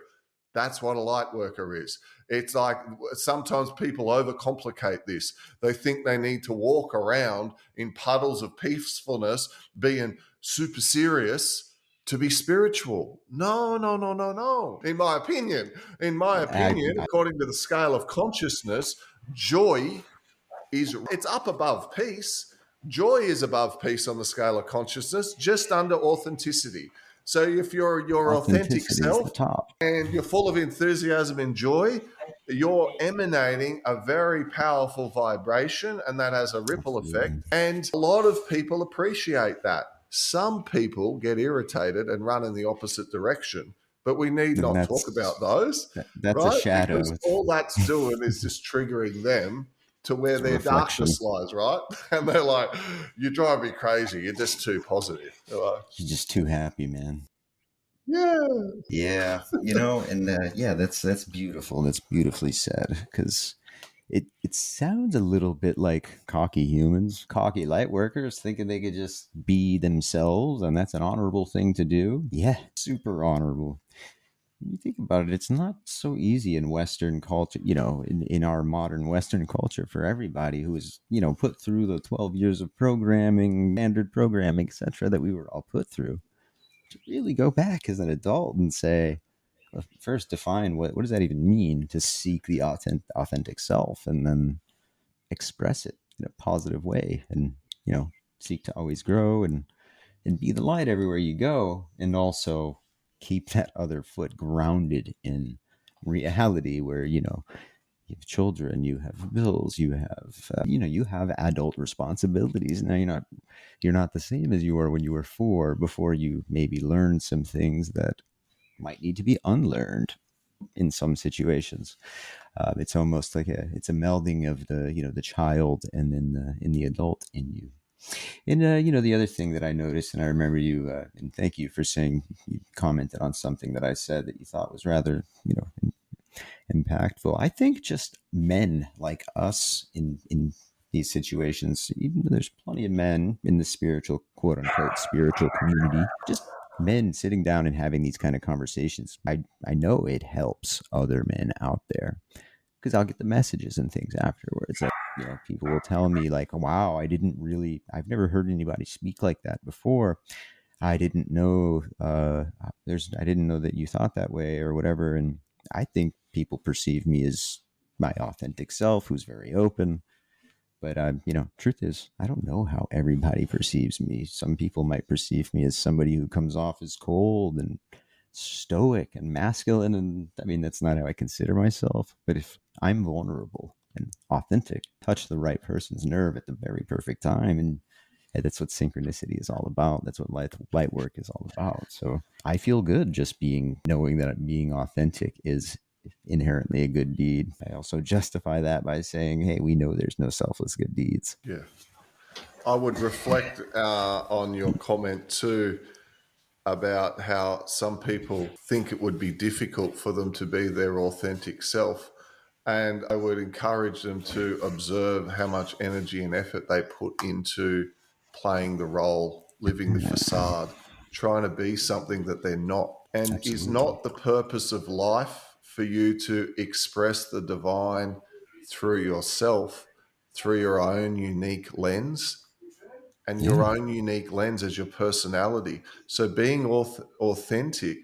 that's what a light worker is. It's like sometimes people overcomplicate this. They think they need to walk around in puddles of peacefulness, being super serious to be spiritual. No, no, no, no, no. In my opinion, I according to the scale of consciousness, joy it's up above peace. Joy is above peace on the scale of consciousness, just under authenticity. So if you're your authentic Authenticity is self the top. and you're full of enthusiasm and joy, you're emanating a very powerful vibration, and that has a ripple effect. Absolutely. And a lot of people appreciate that. Some people get irritated and run in the opposite direction, but we need And not talk about those, that's a right? shadow. Because It's all that's doing is just triggering them to where a their reflection. darkness lies, right? And they're like, you drive me crazy. You're just too positive. They're like, You're just too happy, man. yeah. Yeah, and yeah, that's beautiful. That's beautifully said because it sounds a little bit like cocky humans, cocky light workers thinking they could just be themselves, and that's an honorable thing to do. Yeah, super honorable. When you think about it, it's not so easy in Western culture, in our modern Western culture for everybody who is, put through the 12 years of programming, standard programming, etc., that we were all put through to really go back as an adult and say, well, first define what does that even mean to seek the authentic self, and then express it in a positive way, and seek to always grow and be the light everywhere you go, and also keep that other foot grounded in reality where you have children, you have bills, you have you have adult responsibilities. Now you're not the same as you were when you were 4, before you maybe learned some things that might need to be unlearned in some situations. It's almost like it's a melding of the child and then the adult in you. And the other thing that I noticed, and I remember you, and thank you for saying, you commented on something that I said that you thought was rather impactful. I think just men like us in these situations, even though there's plenty of men in the spiritual, quote unquote, spiritual community, just men sitting down and having these kind of conversations. I know it helps other men out there, because I'll get the messages and things afterwards. Like, people will tell me like, wow, I've never heard anybody speak like that before. I didn't know, I didn't know that you thought that way or whatever. And I think people perceive me as my authentic self, who's very open. But truth is, I don't know how everybody perceives me. Some people might perceive me as somebody who comes off as cold and stoic and masculine, and I mean, that's not how I consider myself. But if I'm vulnerable and authentic, touch the right person's nerve at the very perfect time, and that's what synchronicity is all about. That's what light work is all about. So I feel good just knowing that being authentic is inherently a good deed. I also justify that by saying, hey, we know there's no selfless good deeds. Yeah. I would reflect on your comment too about how some people think it would be difficult for them to be their authentic self. And I would encourage them to observe how much energy and effort they put into playing the role, living the facade, trying to be something that they're not. And is Absolutely. not the purpose of life for you to express the divine through yourself, through your own unique lens? And your Yeah. own unique lens as your personality. So being authentic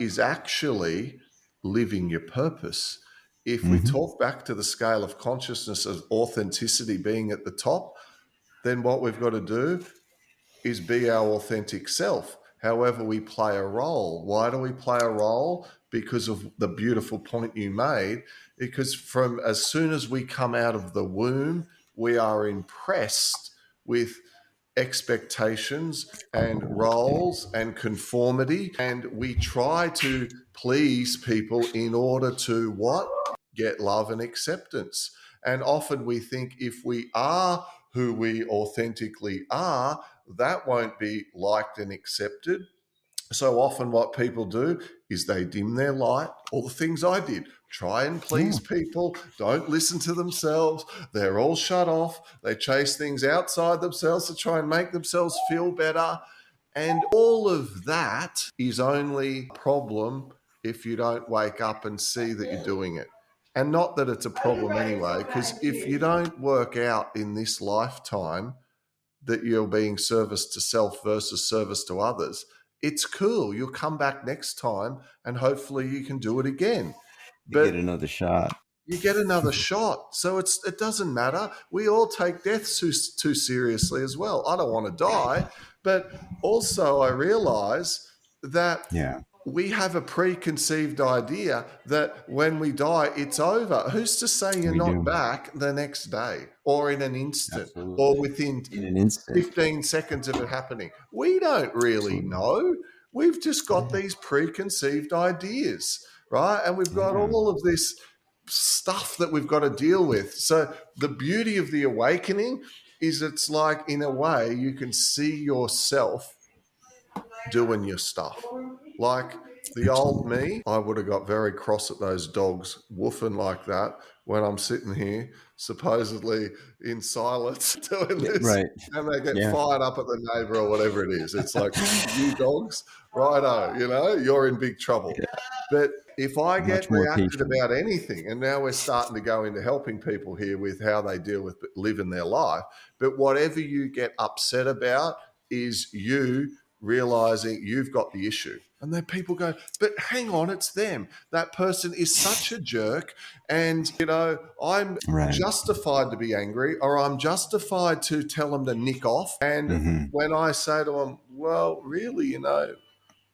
is actually living your purpose. If we Mm-hmm. talk back to the scale of consciousness of authenticity being at the top, then what we've got to do is be our authentic self. However, we play a role. Why do we play a role? Because of the beautiful point you made. Because from as soon as we come out of the womb, we are impressed with expectations and roles and conformity. And we try to please people in order to what? Get love and acceptance. And often we think if we are who we authentically are, that won't be liked and accepted. So often, what people do is they dim their light. All the things I did, try and Yeah. please people, don't listen to themselves. They're all shut off. They chase things outside themselves to try and make themselves feel better. And all of that is only a problem if you don't wake up and see that you're doing it. And not that it's a problem anyway, because if you don't work out in this lifetime that you're being service to self versus service to others, it's cool. You'll come back next time and hopefully you can do it again. You get But another shot. you get another shot. So it doesn't matter. We all take death too seriously as well. I don't want to die, but also I realize that Yeah. we have a preconceived idea that when we die, it's over. Who's to say you're We not do. back the next day or in an instant or Absolutely. within In an instant. 15 seconds of it happening? We don't really Absolutely. know. We've just got Yeah. these preconceived ideas, right? And we've got Yeah. all of this stuff that we've got to deal with. So the beauty of the awakening is it's like, in a way, you can see yourself doing your stuff. Like the old Absolutely. me, I would have got very cross at those dogs woofing like that when I'm sitting here, supposedly in silence, doing Yeah, this, right. and they get Yeah. fired up at the neighbor or whatever it is. It's like, you dogs, righto, you're in big trouble. But if I get Much more reacted patient. about anything, and now we're starting to go into helping people here with how they deal with living their life, but whatever you get upset about is you realizing you've got the issue. And then people go, but hang on, it's them. That person is such a jerk. And, I'm Right. justified to be angry, or I'm justified to tell them to nick off. And Mm-hmm. when I say to them, well, really,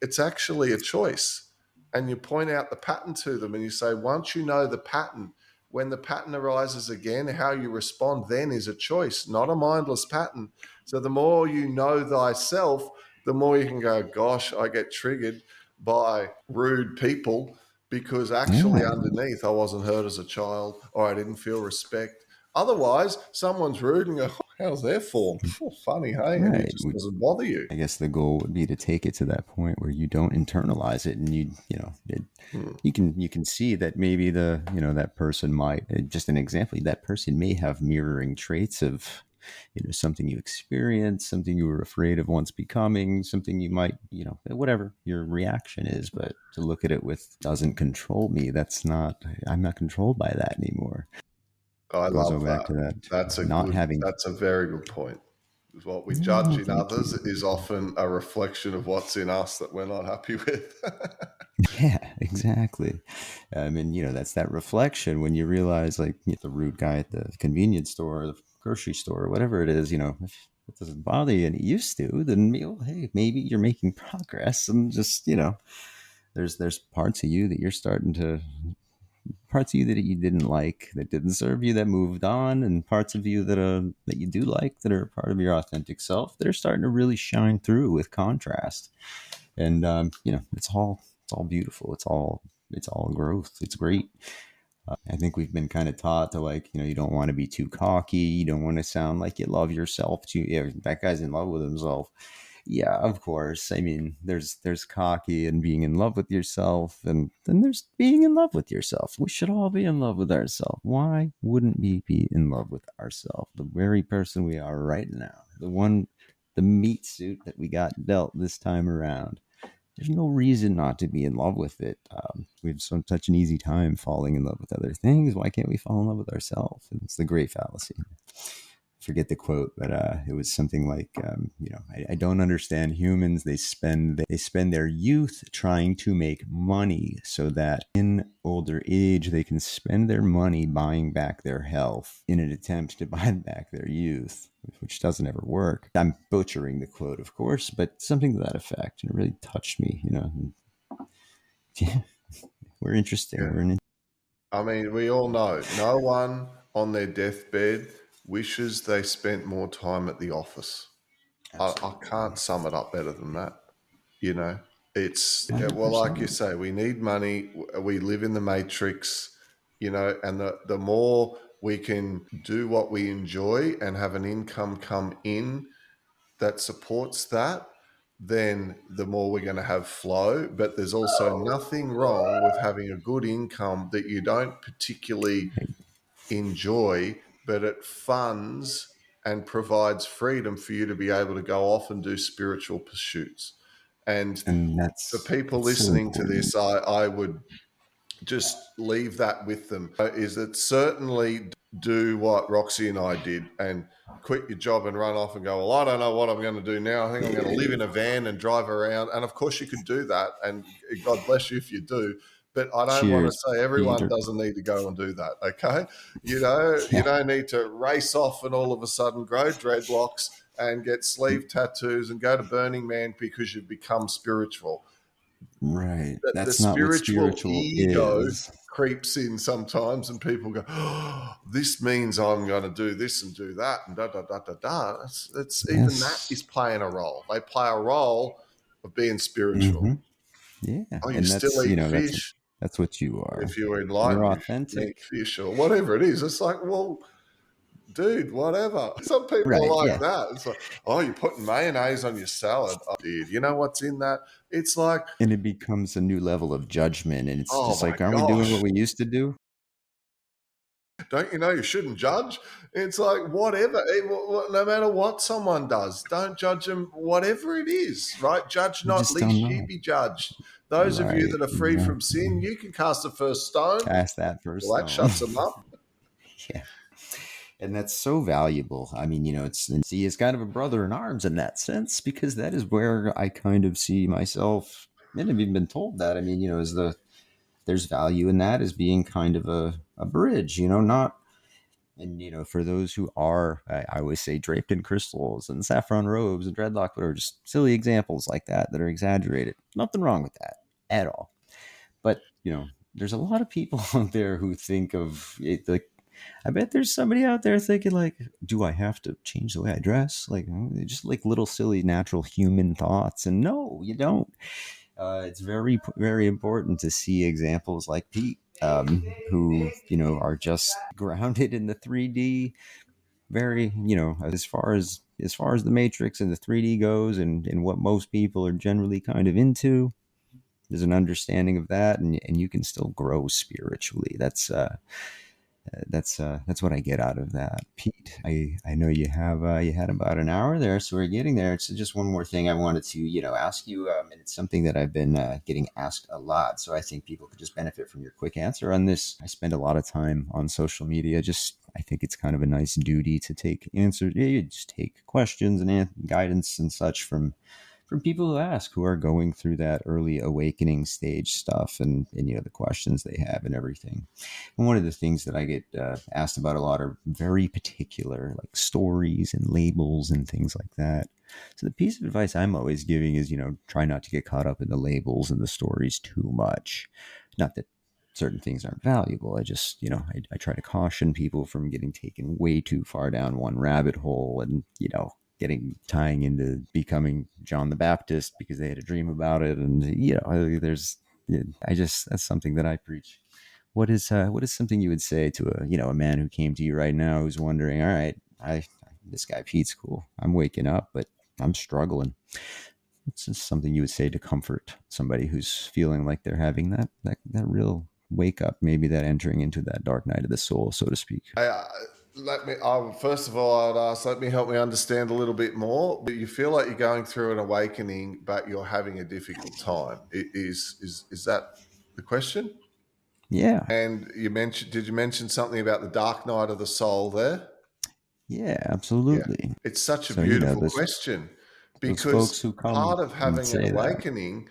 it's actually a choice. And you point out the pattern to them and you say, once you know the pattern, when the pattern arises again, how you respond then is a choice, not a mindless pattern. So the more you know thyself, the more you can go, gosh, I get triggered by rude people because actually Yeah, underneath I wasn't heard as a child or I didn't feel respect. Otherwise, someone's rude and go, how's their form? Oh, funny, hey? And it right. just doesn't bother you. I guess the goal would be to take it to that point where you don't internalize it, and Hmm. you can see that maybe that person might, just an example, that person may have mirroring traits of something you experienced, something you were afraid of once becoming, something you might, whatever your reaction is. But to look at it with doesn't control me, that's not, I'm not controlled by that anymore. I It goes love all back that. to that not having. That's a very good point. What we judge Oh, in thank others you. is often a reflection of what's in us that we're not happy with. Yeah, exactly. And that's that reflection when you realize, like, the rude guy at the convenience store, or the grocery store, or whatever it is. If it doesn't bother you and it used to, then hey, maybe you're making progress, and just there's parts of you that you're starting to, parts of you that you didn't like, that didn't serve you, that moved on, and parts of you that you do like, that are part of your authentic self, that are starting to really shine through with contrast. And it's all beautiful. It's all growth. It's great. I think we've been kind of taught to, like, you don't want to be too cocky. You don't want to sound like you love yourself too. Yeah, that guy's in love with himself. Yeah, of course. I mean, there's cocky and being in love with yourself, and then there's being in love with yourself. We should all be in love with ourselves. Why wouldn't we be in love with ourselves? The very person we are right now, the meat suit that we got dealt this time around. There's no reason not to be in love with it. We have such an easy time falling in love with other things. Why can't we fall in love with ourselves? It's the great fallacy. Forget the quote, but it was something like, I don't understand humans. They spend their youth trying to make money so that in older age they can spend their money buying back their health in an attempt to buy back their youth, which doesn't ever work. I'm butchering the quote, of course, but something to that effect, and it really touched me. Yeah, we're interesting. Yeah. I mean, we all know no one on their deathbed wishes they spent more time at the office. I can't Absolutely. sum it up better than that. You know, it's, well, like you 100%. say, we need money. We live in the matrix, and the more we can do what we enjoy and have an income come in that supports that, then the more we're going to have flow. But there's also nothing wrong with having a good income that you don't particularly enjoy, but it funds and provides freedom for you to be able to go off and do spiritual pursuits. And And for that's people so listening to important. this, I would just leave that with them, is that certainly do what Roxy and I did and quit your job and run off and go, well, I don't know what I'm going to do now. I think I'm going to live in a van and drive around. And of course you could do that. And God bless you if you do. But I don't want to Cheers, say everyone Peter. doesn't need to go and do that. Okay. You Yeah. don't need to race off and all of a sudden grow dreadlocks and get sleeve tattoos and go to Burning Man because you've become spiritual. Right. The That's not what spiritual spiritual ego is. creeps in sometimes, and people go, "Oh, this means I'm going to do this and do that," and da da da da da. It's even that is Yes. playing a role. They play a role of being spiritual. Hmm. Yeah. Oh, you And still that's, eat that's fish. that's what you If are. you're You're enlightened, you shouldn't eat authentic. fish or whatever it is. It's like, well, dude, whatever. Some people Right. are like Yeah. that. It's like, oh, you're putting mayonnaise on your salad. Oh, dude, you know what's in that? It's like, And it becomes a new level of judgment. And it's oh just my like, aren't we doing what gosh. we used to do? Don't you know you shouldn't judge? It's like whatever, no matter what someone does, don't judge them. Whatever it is, right? Judge You not, just don't lest ye know. be judged. Those of you Right. that are free from Exactly. sin, you can cast the first stone. Cast that first Well, that stone. shuts them up. Yeah. And that's so valuable. I mean, it's kind of a brother in arms in that sense, because that is where I kind of see myself. And I've even been told that. I mean, there's value in that as being kind of a bridge, not. And for those who are, I always say, draped in crystals and saffron robes and dreadlock, or just silly examples like that are exaggerated. Nothing wrong with that at all. But there's a lot of people out there who think of it like, I bet there's somebody out there thinking like, do I have to change the way I dress? Like, just like little silly natural human thoughts. And no, you don't. It's very, very important to see examples like Pete, who, are just grounded in the 3D, very, as far as the matrix and the 3D goes, and what most people are generally kind of into. There's an understanding of that, and you can still grow spiritually. That's what I get out of that. Pete, I know you had about an hour there, so we're getting there. It's just one more thing I wanted to ask you, and it's something that I've been getting asked a lot. So I think people could just benefit from your quick answer on this. I spend a lot of time on social media. Just I think it's kind of a nice duty to take answers. You just take questions and guidance and such from people who ask, who are going through that early awakening stage stuff, and the questions they have and everything. And one of the things that I get asked about a lot are very particular, like stories and labels and things like that. So the piece of advice I'm always giving is, try not to get caught up in the labels and the stories too much. Not that certain things aren't valuable. I just, I try to caution people from getting taken way too far down one rabbit hole, and, tying into becoming John the Baptist because they had a dream about it. And, that's something that I preach. What is something you would say to a man who came to you right now who's wondering, all right, this guy Pete's cool. I'm waking up, but I'm struggling. What's just something you would say to comfort somebody who's feeling like they're having that real wake up, maybe that entering into that dark night of the soul, so to speak? First of all, I'd ask, let me help me understand a little bit more. But you feel like you're going through an awakening, but you're having a difficult time. Is that the question? Yeah, And did you mention something about the dark night of the soul there? yeah, Yeah. absolutely. It's such a So beautiful those question those folks because who come part of and having an say that. awakening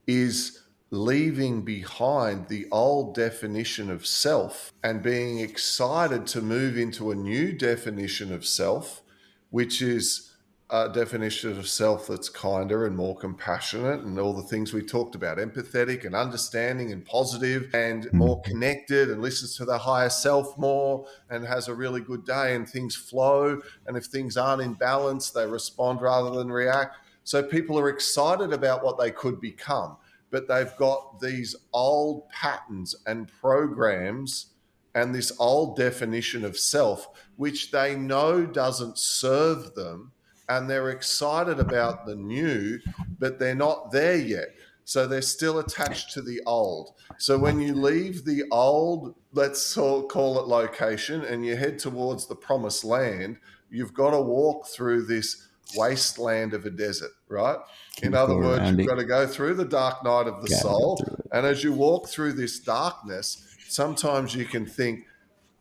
is leaving behind the old definition of self and being excited to move into a new definition of self, which is a definition of self that's kinder and more compassionate and all the things we talked about, empathetic and understanding and positive and more Mhm. connected and listens to their higher self more and has a really good day and things flow. And if things aren't in balance, they respond rather than react. So people are excited about what they could become, but they've got these old patterns and programs and this old definition of self, which they know doesn't serve them, and they're excited about the new, but they're not there yet. So they're still attached to the old. So when you leave the old, let's call it location, and you head towards the promised land, you've got to walk through this wasteland of a desert, right? In Can't go other words, around you've it. got to go through the dark night of the Gotta go soul. through it. And as you walk through this darkness, sometimes you can think,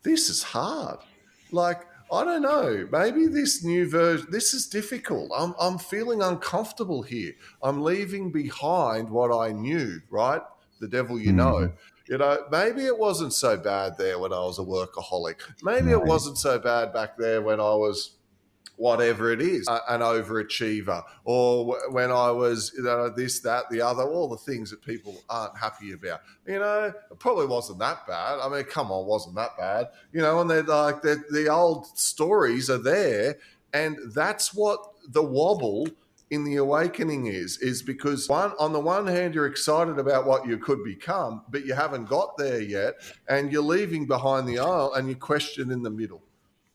this is hard. Like, I don't know, maybe this new version, this is difficult. I'm feeling uncomfortable here. I'm leaving behind what I knew, right? The devil you know. Hmm. Maybe it wasn't so bad there when I was a workaholic. Maybe it Right. wasn't so bad back there when I was whatever it is, an overachiever, or when I was, this, that, the other, all the things that people aren't happy about. It probably wasn't that bad. I mean, come on, wasn't that bad? And they're like, the old stories are there. And that's what the wobble in the awakening is because on the one hand, you're excited about what you could become, but you haven't got there yet. And you're leaving behind the aisle and you question in the middle.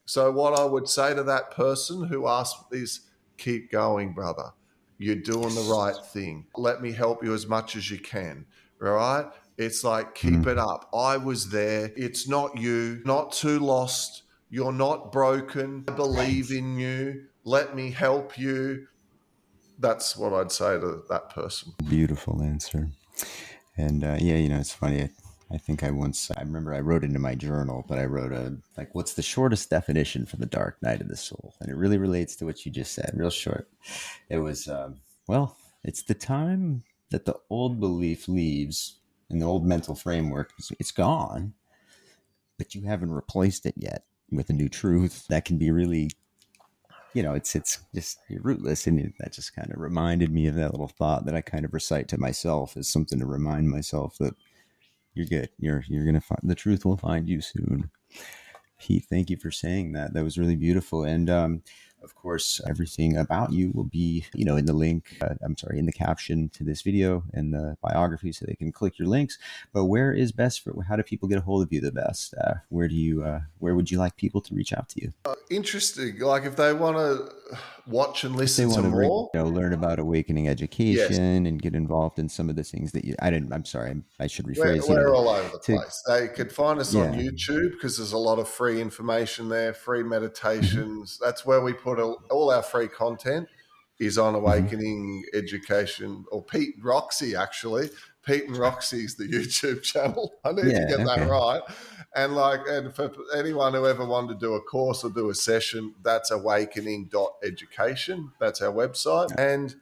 So, what I would say to that person who asked is keep going, brother. You're doing the right thing. Let me help you as much as you can. All right. It's like, keep it Mm. up. I was there. It's not you, not too lost. You're not broken. I believe Right. in you. Let me help you. That's what I'd say to that person. Beautiful answer. And yeah, it's funny. I think I remember I wrote into my journal, but I wrote like, what's the shortest definition for the dark night of the soul? And it really relates to what you just said, real short. It was, well, it's the time that the old belief leaves and the old mental framework, it's gone, but you haven't replaced it yet with a new truth that can be really, it's just rootless. And that just kind of reminded me of that little thought that I kind of recite to myself as something to remind myself that You're good. You're gonna find the truth will find you soon. Pete, thank you for saying that. That was really beautiful. And of course, everything about you will be, in the link, in the caption to this video and the biography so they can click your links. But where is best how do people get a hold of you the best? Where would you like people to reach out to you? Interesting. Like if they want to watch and If they listen to want to more, learn about awakening yes, education and get involved in some of the things that I'm sorry, I should rephrase, we're all over the to, place. They could find us on yeah. YouTube because there's a lot of free information there, free Hmm. meditations. That's where we put all our free content is on Hmm. awakening education, or Pete Roxy, actually. Pete and Roxy's the YouTube channel. I need to Yeah. get that Okay. right. And for anyone who ever wanted to do a course or do a session, that's awakening.education. That's our website. And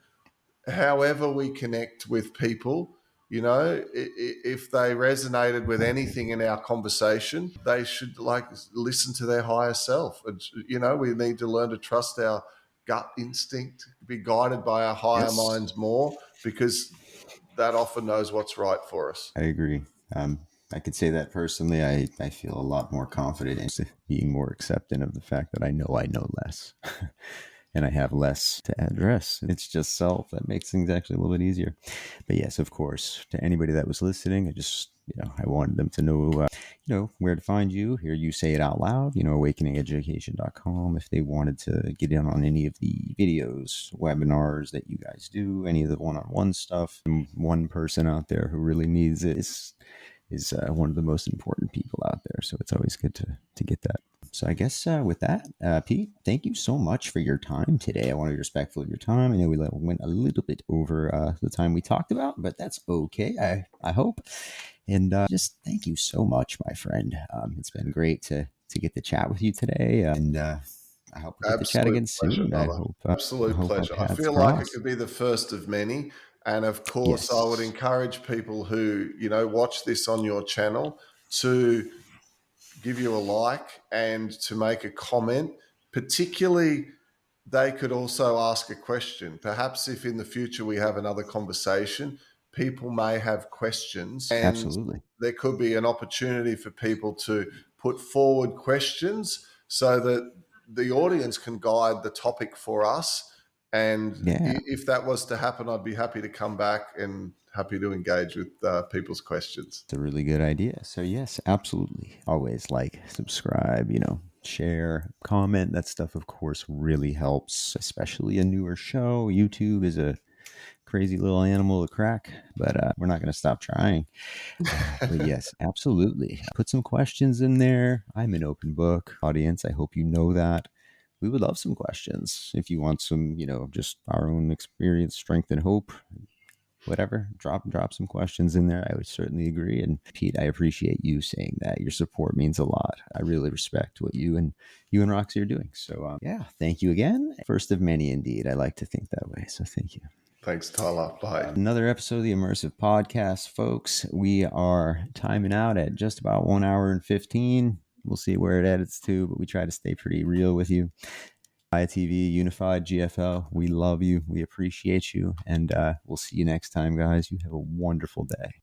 however we connect with people, if they resonated with anything in our conversation, they should listen to their higher self. We need to learn to trust our gut instinct, be guided by our higher Yes. minds more, because that often knows what's right for us. I agree. I could say that personally. I feel a lot more confident in being more accepting of the fact that I know less and I have less to address. It's just self that makes things actually a little bit easier. But yes, of course, to anybody that was listening, I wanted them to know, where to find you, hear you say it out loud, awakeningeducation.com. If they wanted to get in on any of the videos, webinars that you guys do, any of the one-on-one stuff, and one person out there who really needs it is one of the most important people out there. So it's always good to get that. So I guess with that, Pete, thank you so much for your time today. I want to be respectful of your time. I know we went a little bit over the time we talked about, but that's okay. I hope. And just thank you so much, my friend. It's been great to get to chat with you today. And I hope we get to chat Absolute again pleasure, soon. brother. I Absolute hope our pleasure. I paths feel like it cross. could be the first of many. And of course, I would Yes, encourage people who, watch this on your channel to give you a like and to make a comment. Particularly, they could also ask a question. Perhaps if in the future we have another conversation, people may have questions, and absolutely. there could be an opportunity for people to put forward questions so that the audience can guide the topic for us. And Yeah. if that was to happen, I'd be happy to come back and happy to engage with people's questions. It's a really good idea. So yes, absolutely. Always like, subscribe, share, comment. That stuff, of course, really helps, especially a newer show. YouTube is a crazy little animal to crack, but we're not going to stop trying. But yes, absolutely. Put some questions in there. I'm an open book. Audience, I hope you know that. We would love some questions. If you want some, just our own experience, strength, and hope, whatever, drop some questions in there. I would certainly agree. And Pete, I appreciate you saying that. Your support means a lot. I really respect what you and Roxy are doing. So yeah, thank you again. First of many, indeed. I like to think that way. So thank you. Thanks, Tyler. Bye. Another episode of the Immersive Podcast, folks. We are timing out at just about 1 hour and 15. We'll see where it edits to, but we try to stay pretty real with you. ITV, Unified, GFL, we love you. We appreciate you. And we'll see you next time, guys. You have a wonderful day.